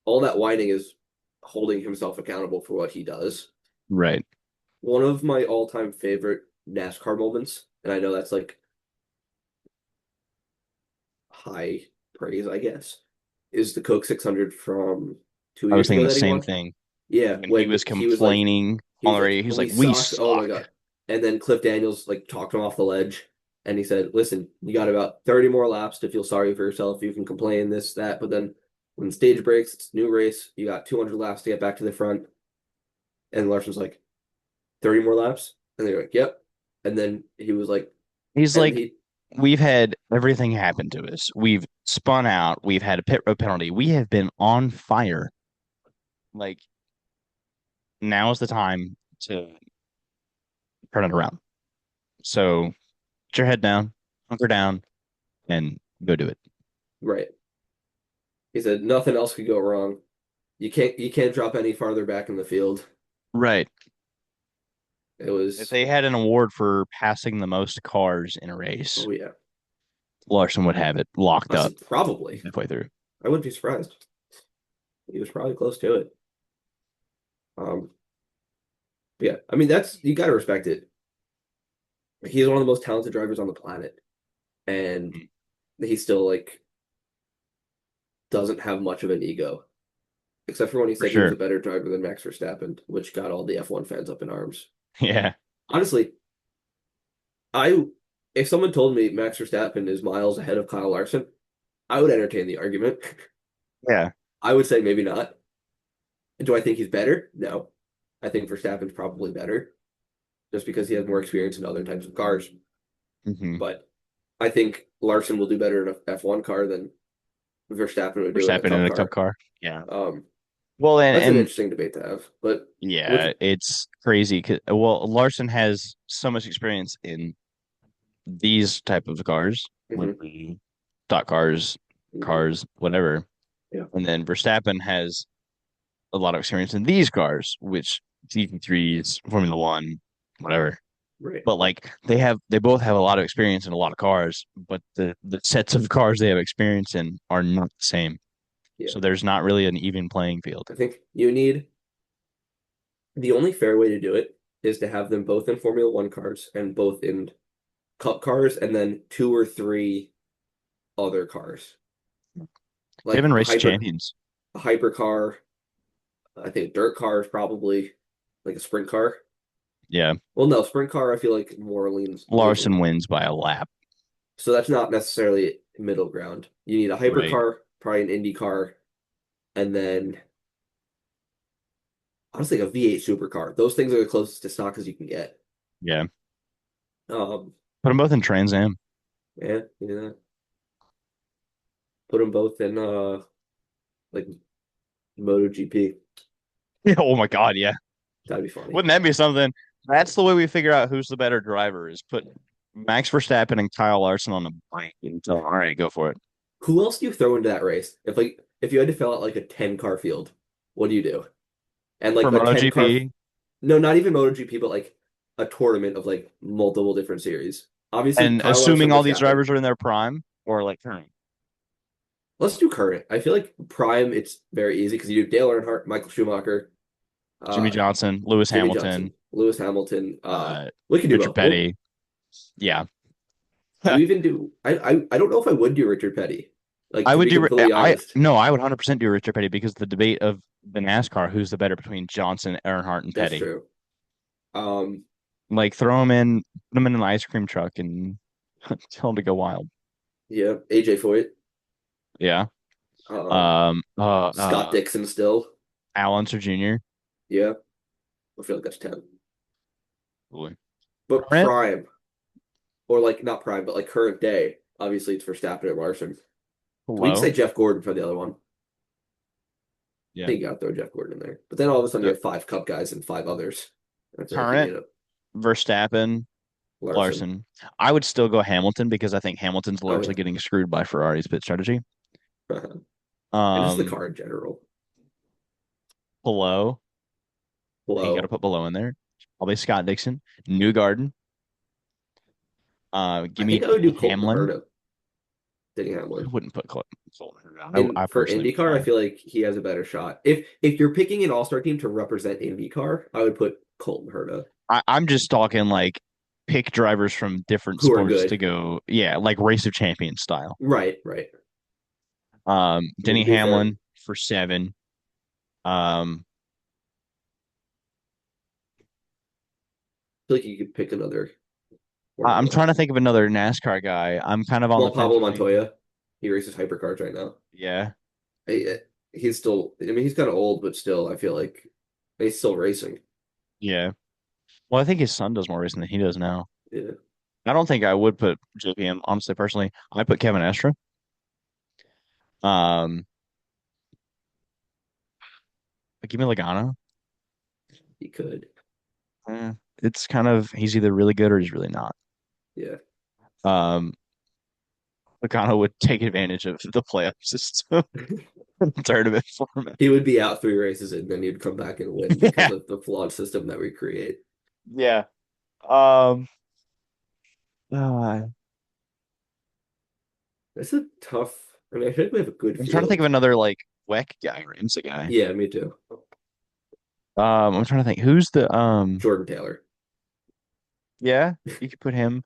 all that whining is holding himself accountable for what he does. Right. One of my all-time favorite NASCAR moments, and I know that's like high praise, I guess, is the Coke 600 from two I was years thinking ago the that he same won. thing Yeah, when he when was he was like complaining on the radio. He was like, we "We suck. Oh my suck." God. And then Cliff Daniels like talked him off the ledge and he said, listen, you got about 30 more laps to feel sorry for yourself. You can complain this, that, but then when the stage breaks, it's a new race. You got 200 laps to get back to the front. And Larson's like, 30 more laps? And they're like, yep. And then he was like, He's and like, he, "We've had everything happen to us. We've spun out. We've had a pit road penalty. We have been on fire. Like now is the time to turn it around. So put your head down, hunker down, and go do it." right. He said, nothing else could go wrong. You can't drop any farther back in the field. Right. It If was, they had an award for passing the most cars in a race, oh yeah. Larson would have it locked up Honestly, probably. halfway through. I wouldn't be surprised. He was probably close to it. Um, yeah, I mean that's you got to respect it. He's one of the most talented drivers on the planet. and he still like doesn't have much of an ego, except for when he For said he was sure. a better driver than Max Verstappen, which got all the F1 fans up in arms. Yeah. Honestly, I if someone told me Max Verstappen is miles ahead of Kyle Larson, I would entertain the argument. Yeah. I would say maybe not. Do I think he's better? No. I think Verstappen's probably better just because he has more experience in other types of cars. hmm But I think Larson will do better in a F1 car than Verstappen would do in a Verstappen cup in a cup car. car. Yeah. Um, Well, that's an and interesting debate to have. But would yeah, you, it's crazy. Well, Larson has so much experience in these type of cars, like mhm, the stock cars, mhm. cars, whatever. Yeah, And then Verstappen has a lot of experience in these cars, which GT3s, Formula One, whatever. right. But like they both have a lot of experience in a lot of cars, but the sets of cars they have experience in are not the same. Yeah. So there's not really an even playing field. I think you need the only fair way to do it is to have them both in Formula One cars and both in cup cars and then two or three other cars. They haven't Like raced champions. a hypercar, I think dirt car is probably like a sprint car. Yeah. Well, no, sprint car I feel like more leans Larson wins by a lap. so that's not necessarily middle ground. You need a Right. hypercar, probably an Indy car, and then honestly a V8 supercar. Those things are the closest to stock as you can get. Yeah. Um, Put them both in Trans Am. yeah, yeah. Put them both in like MotoGP. Yeah. Oh my God. Yeah. That'd be funny. Wouldn't that be something? That's the way we figure out who's the better driver is put Max Verstappen and Kyle Larson on a bike and tell them, all right, go for it. Who else do you throw into that race? If you had to fill out like a 10 car field, what do you do? And For like a 10 car MotoGP, no, not even MotoGP, but like a tournament of like multiple different series. Obviously, and Kyle Larson, assuming all these Verstappen. drivers are in their prime or like current. Let's do current. I feel like prime, it's very easy because you do Dale Earnhardt, Michael Schumacher, Jimmy uh, Johnson, Lewis Jimmy Johnson, Hamilton, Lewis Hamilton. uh, We could do Richard both. Well, Petty. Yeah. do we even do? I don't know if I would do Richard Petty. Like I to would be do completely I honest, no, I would 100% do Richard Petty because the debate of the NASCAR, who's the better between Johnson, Earnhardt, and that's Petty. true. Um, Like throw him in, put him in an ice cream truck and tell him to go wild. yeah, AJ Foyt, Yeah. um, Uh, Scott Dixon still. Al Unser Jr. Yeah, I feel like that's 10. Ooh. But Current? prime, or like not prime, but like current day, obviously it's Verstappen and Larson. We'd say Hello. Jeff Gordon for the other one. I Yeah. think you gotta throw Jeff Gordon in there. But then all of a sudden you The have five Cup guys and five others. I feel like you current need a Verstappen, Larson. Larson. I would still go Hamilton because I think Hamilton's Oh largely yeah. getting screwed by Ferrari's pit strategy. And just the Um, car in general. below, I think you got to Below. put below in there. Probably Scott Dixon, New Garden. Give I me think I would do Denny Colton Hamlin. Herta, Denny I Hamlin. wouldn't put Colton. In I for personally would IndyCar, I not. feel like he has a better shot. If you're picking an all-star team to represent IndyCar, I would put Colton Herta, I'm just talking like pick drivers from different who are sports to good. go. Yeah, like race of champions style. Right, right. Denny To be fair, Hamlin for seven. Um, I feel like you could pick another I'm Formula. trying to think of another NASCAR guy. I'm kind of on the Well, fence Pablo between. Montoya, he races hypercars right now. Yeah, He's still, I mean, he's kind of old, but still, I feel like he's still racing. yeah. Well, I think his son does more racing than he does now. Yeah, I don't think I would put JPM, honestly, personally. I put Kevin Estra. Um, give me Logano. he could. Eh, it's kind of he's either really good or he's really not. Yeah. Um, Logano would take advantage of the playoff system tournament format. He would be out three races and then he'd come back and win because Yeah, of the flawed system that we create. yeah. Um, uh, That's a tough. I mean, I think we have a good I'm trying to think of field. another like WEC guy or IMSA guy. Yeah, me too. I'm trying to think who's the Jordan Taylor. yeah, you could put him.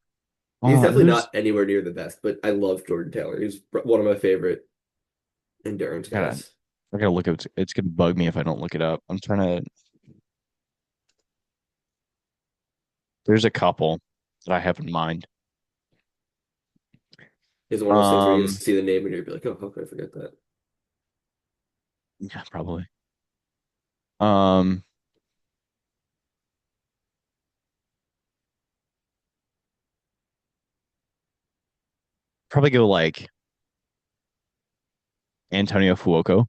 He's definitely Who's not anywhere near the best, but I love Jordan Taylor. He's one of my favorite endurance gotta guys. I gotta look up. It's gonna bug me if I don't look it up. I'm trying to. There's a couple that I have in mind. He's one of those things where you Um, just see the name and you'll be like, oh, how could I forget that? yeah, probably. Um, Probably go like Antonio Fuoco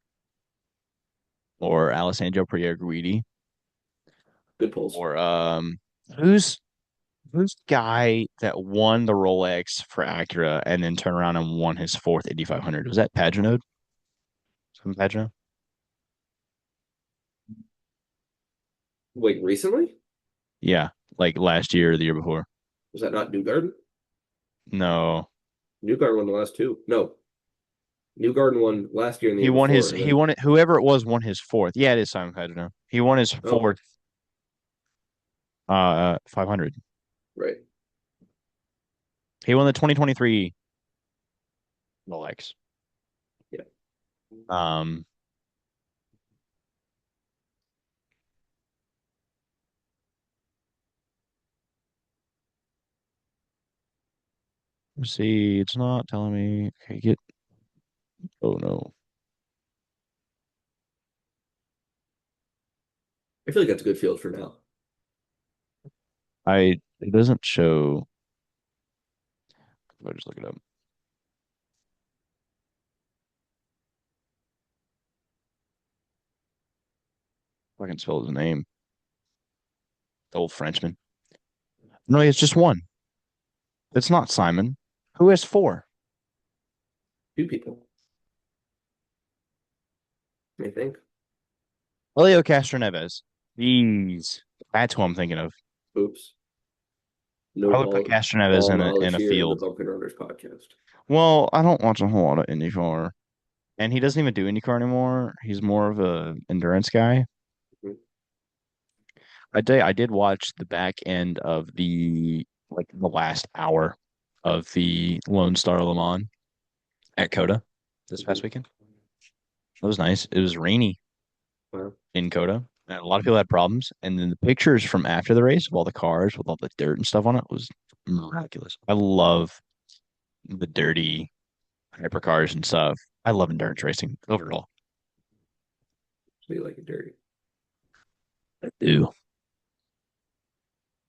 or Alessandro Pierguidi Good pulls. or who's who's the guy that won the Rolex for Acura and then turned around and won his fourth Indy 500? Was that Pagenaud from Pagenaud? Wait, recently? Yeah, like last year or the year before. Was that not Newgarden? No, Newgarden won the last two. No, Newgarden won last year and the year before, and he then won it. Whoever it was won his fourth. Yeah, it is Simon Pagenaud. He won his oh, fourth 500. right. He won the 2023 Rolex. Yeah. Um, let's see, it's not telling me. Okay, get. Oh no, I feel like that's a good field for now. it doesn't show. If I just look it up. If I can spell his name. The old Frenchman. No, it's just one. It's not Simon. Who has four? Two people, I think. Elio Castroneves. Jeez, that's who I'm thinking of. Oops. No I would put Castroneves ball in knowledge a here in the field. Bumpkin Runners podcast. Well, I don't watch a whole lot of IndyCar, and he doesn't even do IndyCar anymore. He's more of a endurance guy. Mhm. I did watch the back end of the last hour of the Lone Star Le Mans at Coda this past Mhm. weekend. It was nice. It was rainy Wow. in Coda, and a lot of people had problems. And then the pictures from after the race of all the cars with all the dirt and stuff on it was miraculous. I love the dirty hypercars and stuff. I love endurance racing overall. So you like it dirty. I do.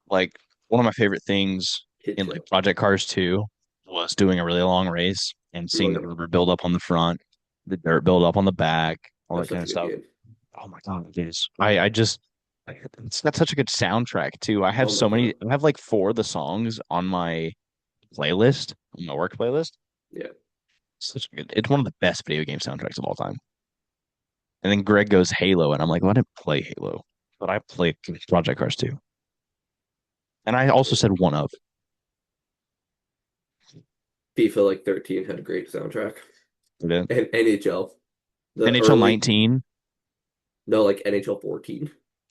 Like one of my favorite things Kid in like show. Project Cars 2 was doing a really long race and Oh seeing the yeah. rubber build up on the front, the dirt build up on the back, all that That's kind such a of good stuff. game. Oh my God, it is. It's got such a good soundtrack too. Oh my God. I have like four of the songs on my playlist, on my work playlist. Yeah. It's one of the best video game soundtracks of all time. And then Greg goes Halo, and I'm like, well, I didn't play Halo, but I played Project Cars 2. And I also said one of. FIFA like 13 had a great soundtrack. It is. And NHL. The NHL early 19. no like NHL 14.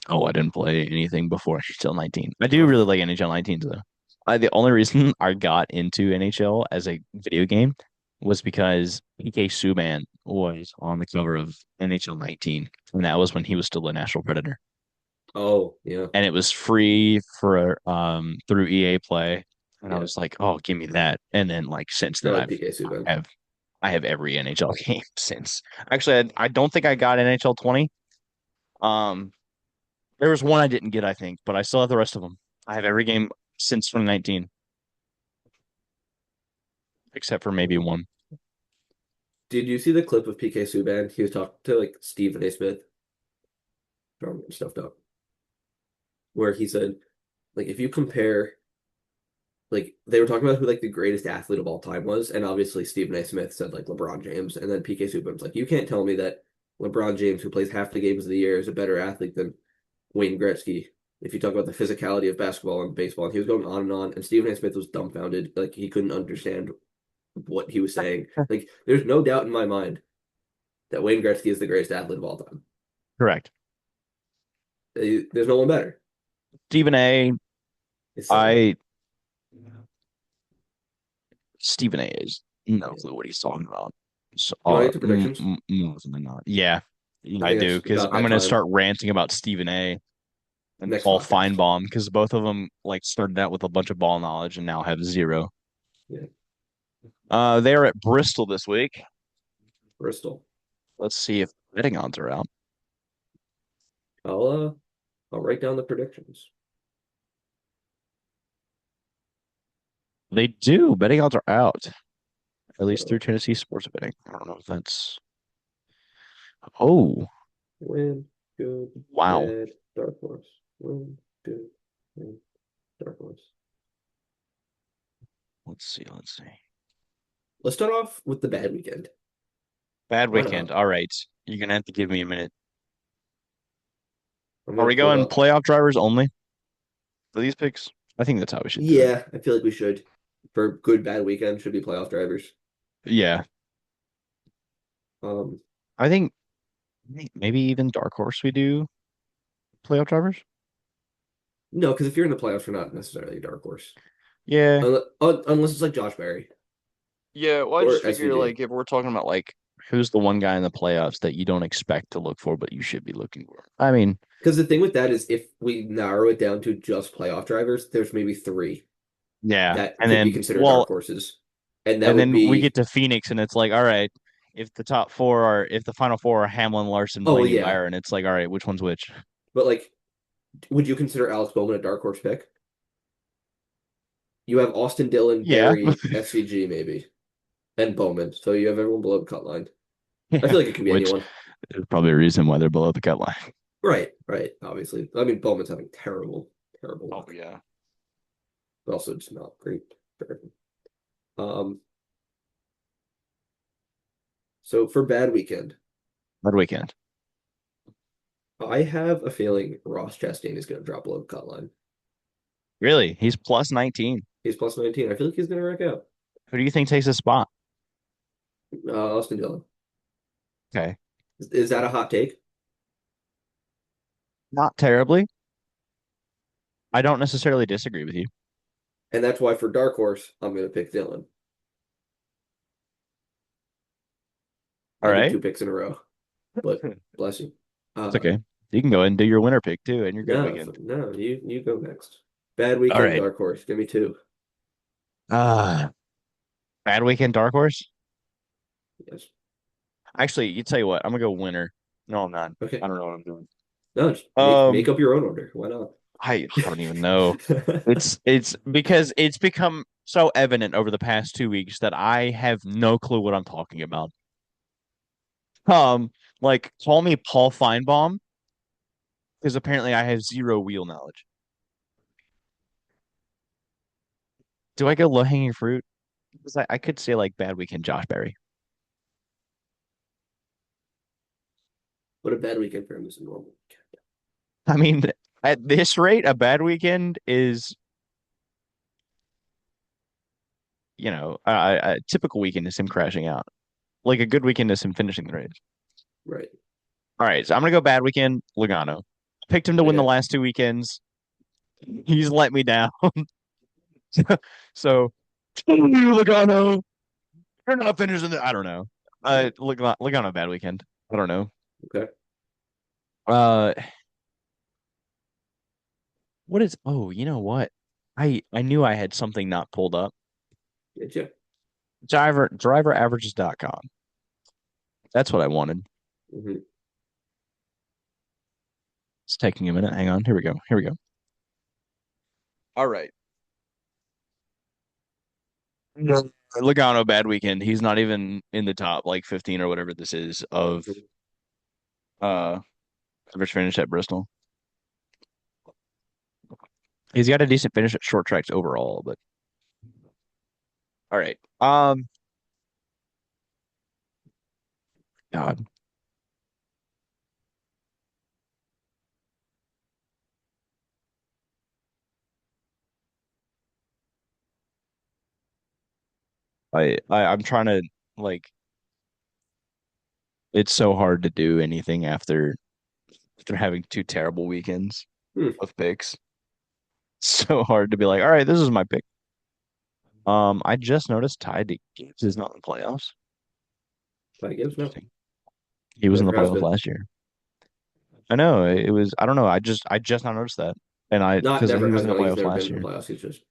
Oh, I didn't play anything before NHL 19. I do really Oh, like NHL 19 though. The only reason I got into NHL as a video game was because PK Subban was on the cover of NHL 19, and that was when he was still a National Predator, oh yeah. and it was free for through EA Play, and I Yeah. was like, oh, give me that. And then like since I then, like PK Subban. have I have every NHL game since. Actually, I don't think I got NHL 20. Um, There was one I didn't get, I think, but I still have the rest of them. I have every game since 2019, except for maybe one. Did you see the clip of PK Subban? He was talking to like Stephen A. Smith from Stuffed Up, where he said, like, if you compare, like, they were talking about who like the greatest athlete of all time was, and obviously Stephen A. Smith said like LeBron James, and then PK Subban's like, you can't tell me that LeBron James, who plays half the games of the year, is a better athlete than Wayne Gretzky. If you talk about the physicality of basketball and baseball, and he was going on, and Stephen A. Smith was dumbfounded, like he couldn't understand what he was saying. Like, there's no doubt in my mind that Wayne Gretzky is the greatest athlete of all time. Correct. There's no one better. Stephen A. It's silly. I Stephen A is no Yeah. clue what he's talking about. So, You want to get to predictions? more than not. Yeah, I I think do it's because about I'm that gonna time. start ranting about Stephen A. and Next Paul podcast. Feinbaum because both of them like started out with a bunch of ball knowledge and now have zero. Yeah. They are at Bristol this week. Bristol. Let's see if betting odds are out. I'll uh I'll write down the predictions. They do. Betting odds are out, at least through So Tennessee sports betting. I don't know if that's. Oh, win, good, wow. bad, dark horse. Win, good, win, dark horse. Let's see. Let's see. Let's start off with the bad weekend. Bad Why weekend. not? All right. You're gonna have to give me a minute. I'm Are gonna we pull it going up. playoff drivers only for these picks? I think that's how we should do it. Yeah, I feel like we should. For good, bad weekend, should be playoff drivers. Yeah. Um, I think maybe even dark horse we do playoff drivers. no, because if you're in the playoffs, you're not necessarily a dark horse. Yeah. Unless it's like Josh Berry Yeah, well, I or just figure SVG. like if we're talking about like who's the one guy in the playoffs that you don't expect to look for, but you should be looking for. I mean, Because the thing with that is if we narrow it down to just playoff drivers, there's maybe three yeah. that And could be then considered well, dark horses. And that and would then we be, get to Phoenix and it's like, all right, if the final four are Hamlin, Larson, oh, well, Blaney, yeah. Byron, it's like, all right, which one's which? But like, would you consider Alex Bowman a dark horse pick? You have Austin Dillon, Yeah. Barry, SVG maybe, and Bowman. So you have everyone below the cut line. I Yeah. feel like it can be Which anyone. is probably a reason why they're below the cut line. Right, right. Obviously. I mean, Bowman's having terrible, terrible Oh luck, yeah. but also just not great. Um, so for bad weekend, Bad weekend. I have a feeling Ross Chastain is going to drop below the cut line. Really? He's plus 19. He's plus 19. I feel like he's going to wreck out. Who do you think takes his spot? Austin Dillon. Okay. Is that a hot take? Not terribly. I don't necessarily disagree with you. And that's why for Dark Horse, I'm going to pick Dillon. All I did right. two picks in a row, but bless you. It's Uh, okay. You can go ahead and do your winner pick too, and your good no, weekend. no, you go next. Bad All weekend, right. Dark Horse. Give me two. Bad weekend, dark horse. Yes. Actually, you tell you what, I'm gonna go winner. No, I'm not. Okay. I don't know what I'm doing. No, just make Um, up your own order. Why not? I don't even know. It's because it's become so evident over the past 2 weeks that I have no clue what I'm talking about. Like call me Paul Feinbaum because apparently I have zero wheel knowledge. Do I go low hanging fruit? Because I could say like bad weekend Josh Berry. What a bad weekend for him is a normal weekend. I mean, at this rate, a bad weekend is, a typical weekend is him crashing out. Like a good weekend is him finishing the race. Right. All right, so I'm gonna go bad weekend, Logano. Picked him to win the Okay. last 2 weekends. He's let me down. So, Logano, you're not finishing the. I don't know. Yeah. Logano, bad weekend. I don't know. Okay. Uh, what is? Oh, you know what? I knew I had something not pulled up. Get you. Driveraverages.com. That's what I wanted. Hmm. It's taking a minute. Hang on. Here we go. Here we go. All right. No. Logano, bad weekend. He's not even in the top like 15 or whatever this is of Hmm. uh average finish at Bristol. He's got a decent finish at short tracks overall, but all right. God, I'm trying to like it's so hard to do anything after having two terrible weekends Hmm. of picks. It's so hard to be like, all right, this is my pick. I just noticed Ty Gibbs is not in the playoffs. Ty Gibbs, no, Interesting. He was in the never has playoffs been. last year. I know it was. I don't know. I just not noticed that, and I Not because he never was has in been. the Like he's playoffs never been last in the year. playoffs. He's just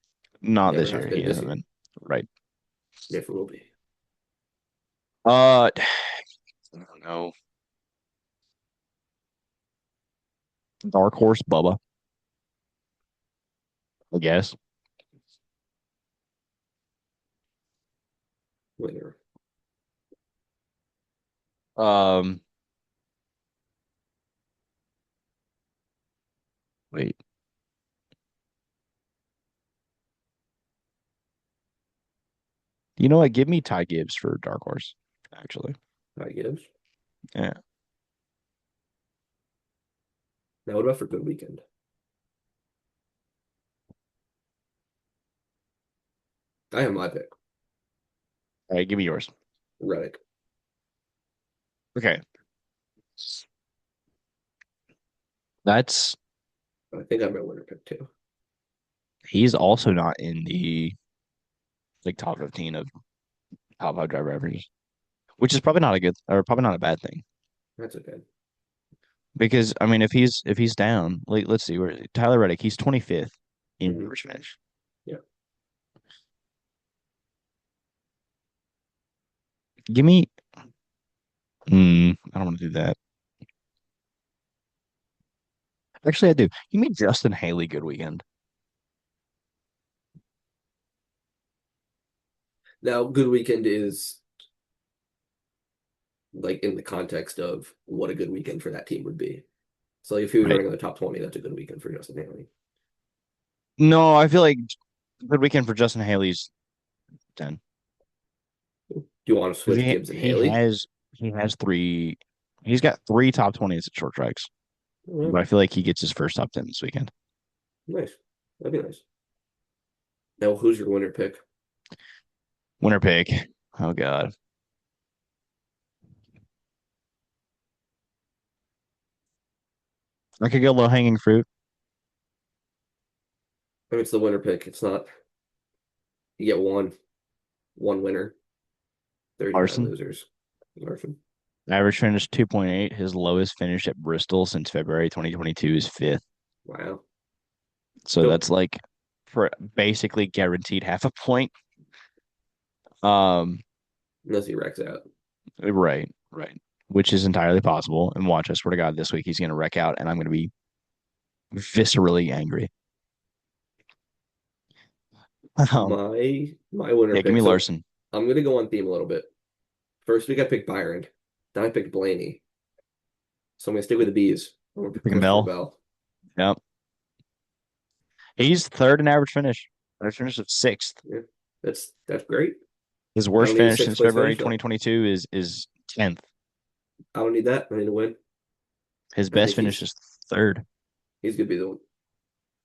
Not never this has year. He been this hasn't year. been. Right. Never will be. I don't know. Dark horse Bubba, I guess. Winner. Um, wait. You know what? Give me Ty Gibbs for dark horse. Actually, Ty Gibbs. yeah. Now what about for good weekend? I have my pick. All right, give me yours. Reddick. Okay, that's I think I have my winner pick too. he's also not in the like top 15 of top five driver averages, which is probably not a good or probably not a bad thing. That's okay. Because I mean, if he's down, like let's see, where is he? Tyler Reddick, he's 25th in Hmm. average finish. Yeah. Give me, I don't want to do that. Actually, I do. Give me Justin Haley good weekend. Now, good weekend is like in the context of what a good weekend for that team would be. So if he was Right. running in the top 20, that's a good weekend for Justin Haley. No, I feel like good weekend for Justin Haley's 10 Do you want to because switch he Gibbs and he Haley? has he has three. He's got three top 20s at short tracks, Oh, but I feel like he gets his first top 10 this weekend. nice. That'd be nice. Now, who's your winner pick? Winner pick. Oh God, I could go low hanging fruit. I mean, it's the winner pick. It's not, you get one winner, 39 Larson. losers. Larson. Average finish 2.8. His lowest finish at Bristol since February 2022 is fifth. Wow. So So, that's like for basically guaranteed half a point. Um, unless he wrecks out. right, right. Which is entirely possible. And watch, I swear to God, this week he's gonna wreck out and I'm gonna be viscerally angry. Um, My winner yeah, give pick. me So Larson. I'm gonna go on theme a little bit. First week I picked Byron. Then I picked Blaney. So I'm gonna stick with the bees. I'm gonna pick Picking Christopher Bell. Bell. Yep. He's third in average finish. Average finish of sixth. Yeah, that's great. His I worst don't need a finish sixth since place February finish though. 2022 is 10th. I don't need that. I need to win. His I best think finish is third. he's gonna be the one.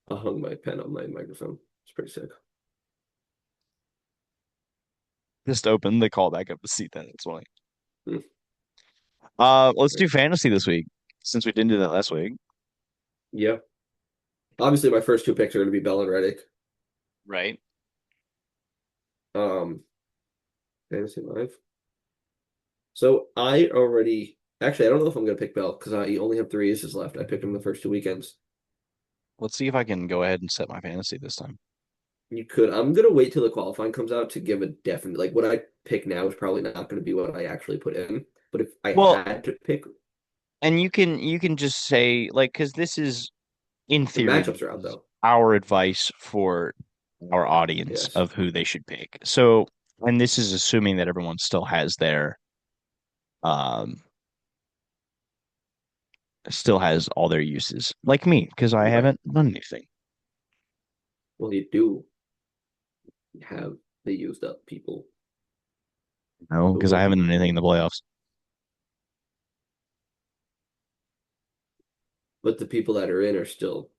I hung my pen on my microphone. It's pretty sick. Just open the call back up to seat then. It's funny. Hmm. Let's do fantasy this week since we didn't do that last week. Yeah. Obviously, my first two picks are gonna be Bell and Reddick. Right. Um, Fantasy Live. So I already actually I don't know if I'm gonna pick Bell because I only have three aces left. I picked him the first two weekends. Let's see if I can go ahead and set my fantasy this time. You could. I'm gonna wait till the qualifying comes out to give a definite like what I pick now is probably not gonna be what I actually put in. But if I Well, had to pick, and you can just say like because this is in the theory matchups this are out is though. our advice for our audience Yes. of who they should pick. So, and this is assuming that everyone still has their um still has all their uses, like me, because I Right. haven't done anything. Well, you do have the used up people No, who because I will haven't be done anything in the playoffs. but the people that are in are still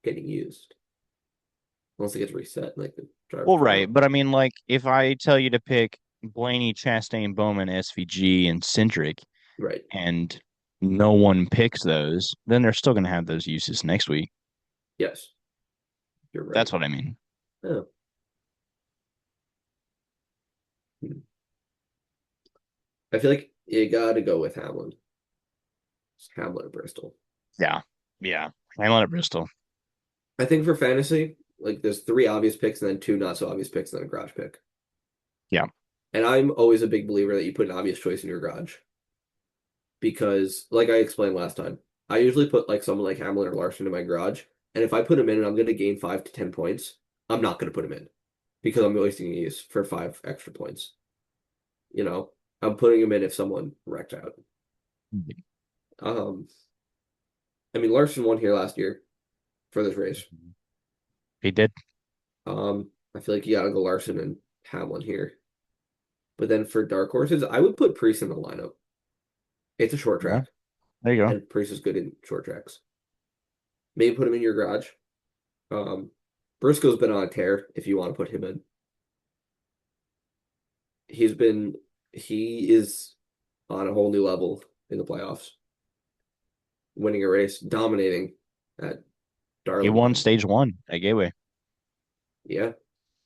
getting used. Once it gets reset, like the drivers Well, come right, out. but I mean, like, if I tell you to pick Blaney, Chastain, Bowman, SVG, and Cindric, Right. and no one picks those, then they're still going to have those uses next week. Yes, you're right. That's what I mean. Oh, I feel like you gotta go with Hamlin. It's Hamlin or Bristol. Yeah. Yeah. Hamlin at Bristol. I think for fantasy, like there's three obvious picks and then two not so obvious picks and then a garage pick. Yeah. And I'm always a big believer that you put an obvious choice in your garage because, like I explained last time, I usually put like someone like Hamlin or Larson in my garage, and if I put him in and I'm going to gain 5 to 10 points, I'm not going to put him in because I'm wasting these for 5 extra points. You know, I'm putting him in if someone wrecked out. Um, I mean, Larson won here last year for this race. He did. I feel like you got to go Larson and Hamlin here. But then for dark horses, I would put Priest in the lineup. It's a short Yeah. track, There you go. and Priest is good in short tracks. Maybe put him in your garage. Um, Briscoe's been on a tear if you want to put him in. He's been he is on a whole new level in the playoffs, winning a race, dominating at He won Darlington. stage one at Gateway. Yeah,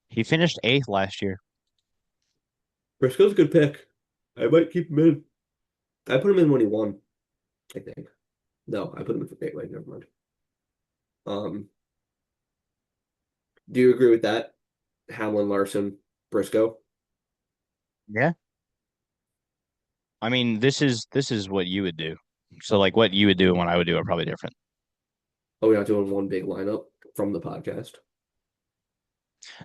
He finished eighth last year. Briscoe's a good pick. I might keep him in. I put him in when he won, I think. No, I put him in for Gateway. Never mind. Um, do you agree with that? Hamlin, Larson, Briscoe. Yeah. I mean, this is what you would do. So like what you would do and what I would do are probably different. Oh, we're not doing one big lineup from the podcast.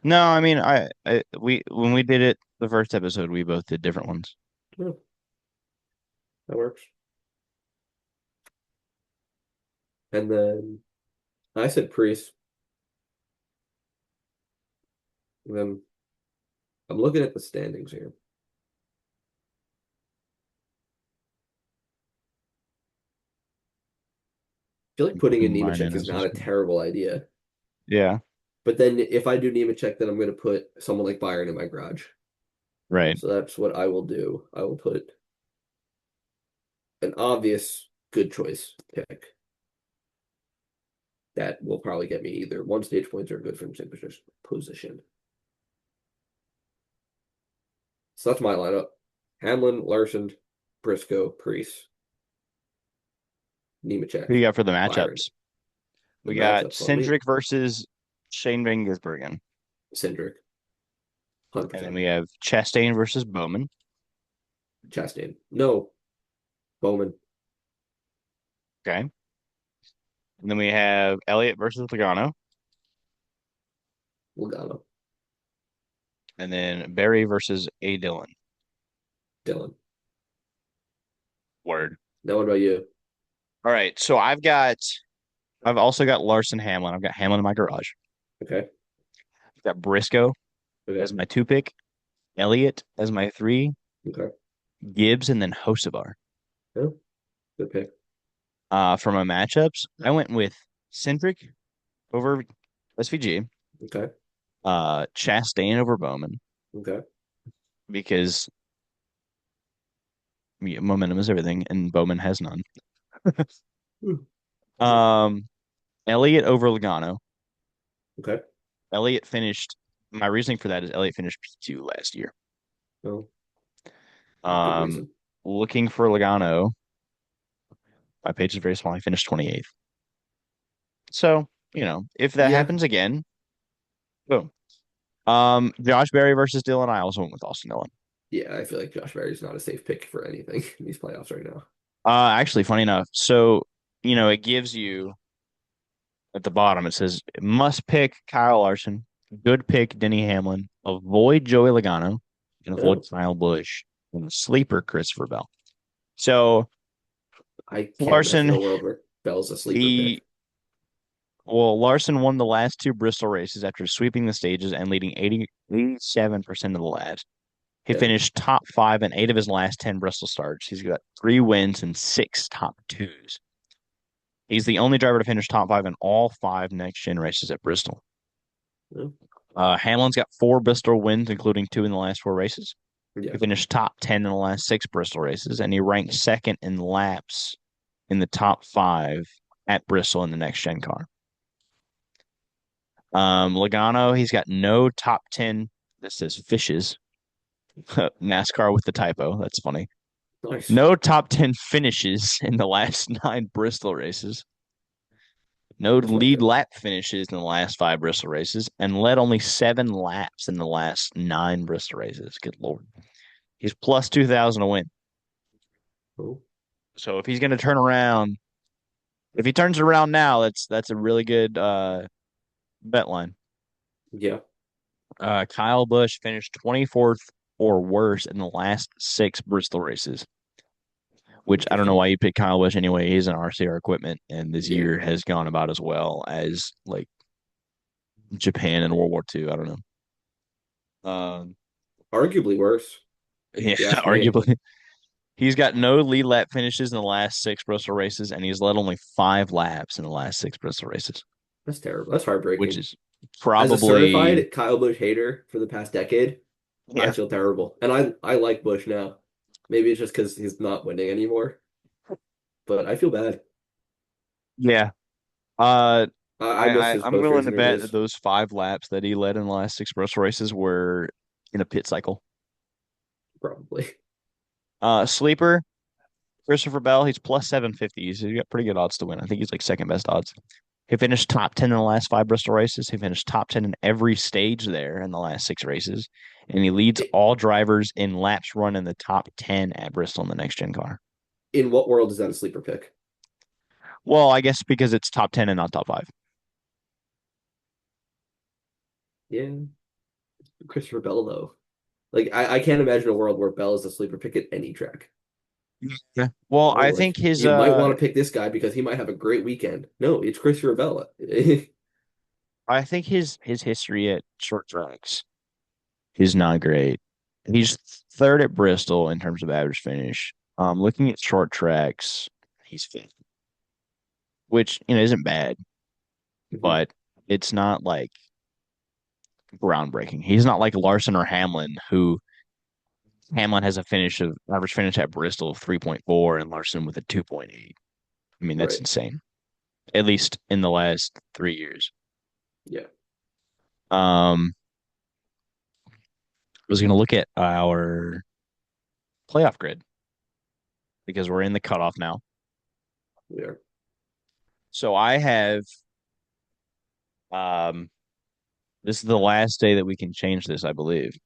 No, I mean I we when we did it the first episode, we both did different ones. Yeah, that works. And then I said Priest. And then I'm looking at the standings here. Feel like putting in Mine Nemechek in is as not a well. terrible idea. Yeah, But then if I do Nemechek, then I'm going to put someone like Byron in my garage. right. So that's what I will do. I will put an obvious good choice pick that will probably get me either one stage points or a good finishing position. So that's my lineup. Hamlin, Larson, Briscoe, Priest, Who Nemechek, you got for the Byron. matchups? The We got matchups, let me Cindric versus Shane Van Gisbergen. Cindric, And then 100%. we have Chastain versus Bowman. Chastain. No, Bowman, Okay. And then we have Elliott versus Logano. Logano, And then Barry versus A. Dillon. Dylan. Word. Now what about you? All right. So I've also got Larson Hamlin. I've got Hamlin in my garage. Okay. I've got Briscoe Okay. as my two pick, Elliott as my three, Okay. Gibbs, and then Hocevar. Yeah, good pick. For my matchups, I went with Cindric over SVG, Okay. Chastain over Bowman Okay. because yeah, momentum is everything, and Bowman has none. Hmm. Um, Elliott over Logano. Okay. Elliott finished. My reasoning for that is Elliott finished P2 last year. Well, good Um, reason. looking for Logano. My page is very small. He finished 28th. So, if that Yeah. happens again, boom. Josh Berry versus Dylan. I also went with Austin Dillon. Yeah, I feel like Josh Berry's not a safe pick for anything in these playoffs right now. Actually, funny enough, so it gives you at the bottom. It says must pick Kyle Larson, good pick Denny Hamlin, avoid Joey Logano, and avoid Oh, Kyle Busch, and sleeper Christopher Bell. So I can't imagine Larson, a world where Bell's a sleeper he pick. well, Larson won the last two Bristol races after sweeping the stages and leading 87% of the laps. He Yeah. finished top five in eight of his last 10 Bristol starts. He's got three wins and six top twos. He's the only driver to finish top five in all five next gen races at Bristol. Yeah. Hamlin's got four Bristol wins, including two in the last four races. He Yeah. finished top 10 in the last six Bristol races, and he ranked second in laps in the top five at Bristol in the next gen car. Logano, he's got no top 10. This says fishes. NASCAR with the typo. That's funny. Nice. No top 10 finishes in the last nine Bristol races. No That's not lead good. lap finishes in the last five Bristol races, and led only 7 laps in the last nine Bristol races. Good Lord. He's plus 2,000 to win. Oh, So if he's going to turn around, if he turns around now, that's a really good bet line. yeah. Kyle Busch finished 24th or worse in the last six Bristol races, which I don't know Interesting. why you pick Kyle Busch anyway. He's an RCR equipment, and this Yeah. year has gone about as well as like Japan in World War II. I don't know. Arguably worse, Yeah, if you ask me. arguably. He's got no lead lap finishes in the last six Bristol races, and he's led only 5 laps in the last six Bristol races, That's terrible. That's which heartbreaking. is As a probably, certified Kyle Busch hater for the past decade, I yeah, feel terrible. And I like Busch now. Maybe it's just because he's not winning anymore, but I feel bad. yeah. Uh, I miss his I'm post willing race to bet that interviews, those 5 laps that he led in the last six Bristol races were in a pit cycle. probably. Sleeper, Christopher Bell, he's plus 750. He's got pretty good odds to win. I think he's like second best odds. He finished top 10 in the last five Bristol races. He finished top 10 in every stage there in the last six races. And he leads all drivers in laps run in the top 10 at Bristol in the next gen car. In what world is that a sleeper pick? Well, I guess because it's top 10 and not top five. Yeah, Christopher Bell though. Like I can't imagine a world where Bell is a sleeper pick at any track. Yeah. Well, Oh, I think like his you might want to pick this guy because he might have a great weekend. No, it's Christopher Bell. his history at short tracks is not great. He's third at Bristol in terms of average finish. Looking at short tracks, he's fifth, which isn't bad, Mhm. but it's not like groundbreaking. He's not like Larson or Hamlin, who Hamlin has a finish of average finish at Bristol of 3.4 and Larson with a 2.8. I mean, that's Right. insane. At least in the last 3 years. Yeah. I was going to look at our playoff grid because we're in the cutoff now. We are. So I have um this is the last day that we can change this, I believe.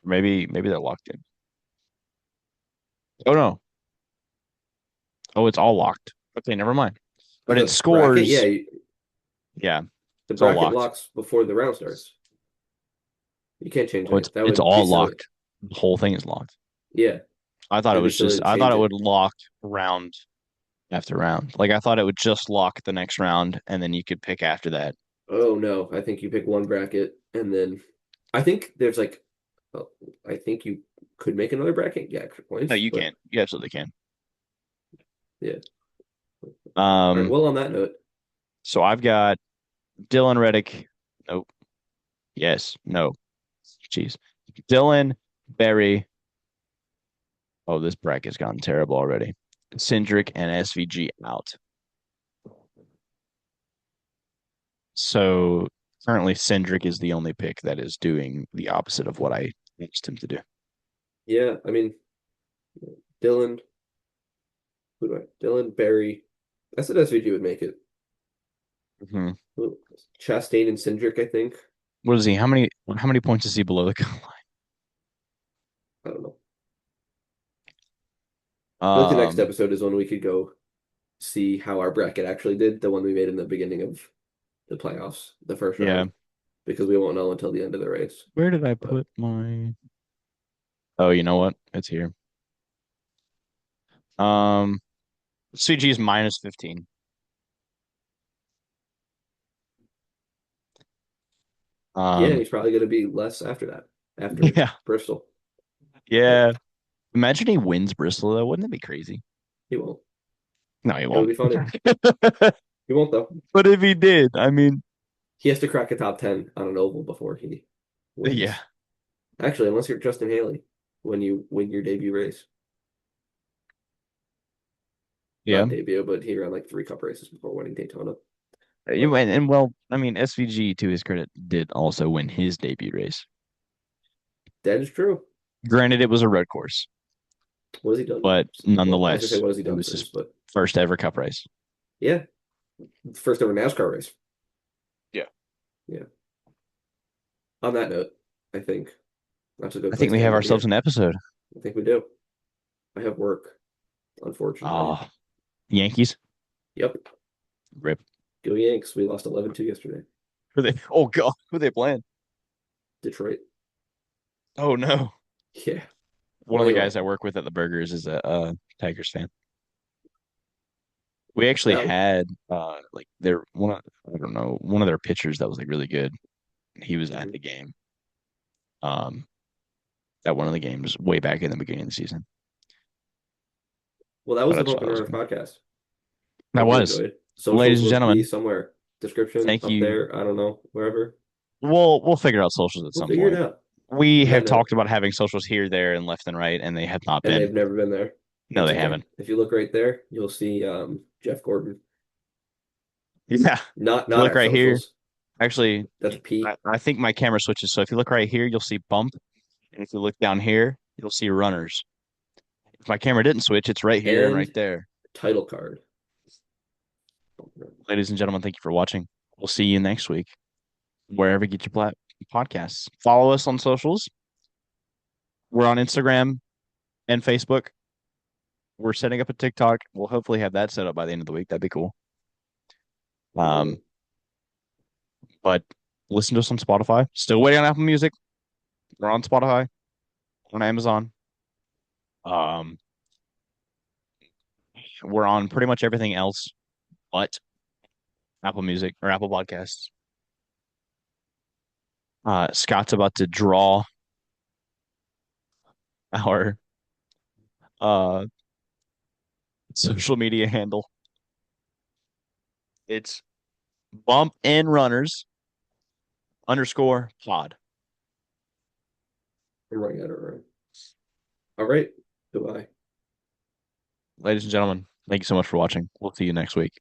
Maybe they're locked in. Oh no. Oh, it's all locked. Okay, never mind. But it The bracket, yeah, scores. Yeah, the it's all bracket locked. locks before the round starts. You can't change Oh, any. That it's would be all silly. locked. The whole thing is locked. Yeah, I thought it it'd be was silly just to I thought change it it. would lock round after round. Like I thought it would just lock the next round and then you could pick after that. Oh no, I think you pick one bracket and then I think there's like, oh, I think you could make another bracket, get extra No, points, you but can't. You absolutely can. yeah. All right. Um, Well, on that note, so I've got Dylan Reddick. Nope. Yes. No. Jeez. Dylan, Berry. Oh, this bracket's gotten terrible already. Cindric and SVG out. So currently Cindric is the only pick that is doing the opposite of what I asked him to do. yeah, I mean, Dylan, who do I? Dylan Barry. I said SVG would make it. Hmm. Who- Chastain and Cindric, I think. What is he? How many points is he below the goal I don't know. I feel like the next line? episode is when we could go see how our bracket actually did, the one we made in the beginning of the playoffs, the first Yeah. round, because we won't know until the end of the race. Where did I But put my? Oh, you know what? It's here. Um, CG is minus 15. yeah, Um, he's probably going to be less after that, after yeah, Bristol. But yeah. Imagine he wins Bristol though. Wouldn't that be crazy? he won't. No, he It would won't. be funny. He won't though. But if he did, I mean, He has to crack a top 10 on an oval before he yeah, wins. Actually, unless you're Justin Haley when you win your debut race. yeah. Not debut, but he ran like 3 cup races before winning Daytona. You But and well, I mean, SVG to his credit did also win his debut race. that is true. Granted, it was a road course, What has he done? but Well, I was gonna say nonetheless, what has he it done was his since, but first ever Cup race. yeah, first ever NASCAR race. Yeah. Yeah. On that note, I think that's a good I think place we to have end it ourselves here. an episode. I think we do. I have work, unfortunately. Ah, Yankees. Yep. Rip. Go Yanks. We lost 11-2 yesterday. Who they? Oh God, who they playing? Detroit. Oh no. Yeah. One Well, of the anyway, guys I work with at the Burgers is a Tigers fan. We actually that had like their one of I don't know one of their pitchers that was like really good. He was at mhm. the game. At one of the games way back in the beginning of the season. Well, that was But I the just Bump thought and that was Runners cool. podcast. That Hope you was, enjoyed. ladies Socials and will be gentlemen. somewhere. Description Thank up you. there. I don't know, wherever. We'll figure out socials at We'll some figure it point. out. We On that have note, talked about having socials here, there, and left and right, and they have not and been. they've never been there. No, That's they okay. haven't. If you look right there, you'll see Jeff Gordon. Yeah. Not If you not look our right here, socials. actually, That's Pete. I think my camera switches. So if you look right here, you'll see bump, and if you look down here, you'll see runners. If my camera didn't switch, it's right here and right And there. title card. Ladies and gentlemen, thank you for watching. We'll see you next week, wherever you get your podcasts. Follow us on socials. We're on Instagram and Facebook. We're setting up a TikTok. We'll hopefully have that set up by the end of the week. That'd be cool. Um, but listen to us on Spotify. Still waiting on Apple Music. We're on Spotify, on Amazon. Um, we're on pretty much everything else but Apple Music or Apple Podcasts. Scott's about to draw our uh social media handle. It's bump and runners underscore pod. I'm running out of room. All right. Goodbye. Ladies and gentlemen, thank you so much for watching. We'll see you next week.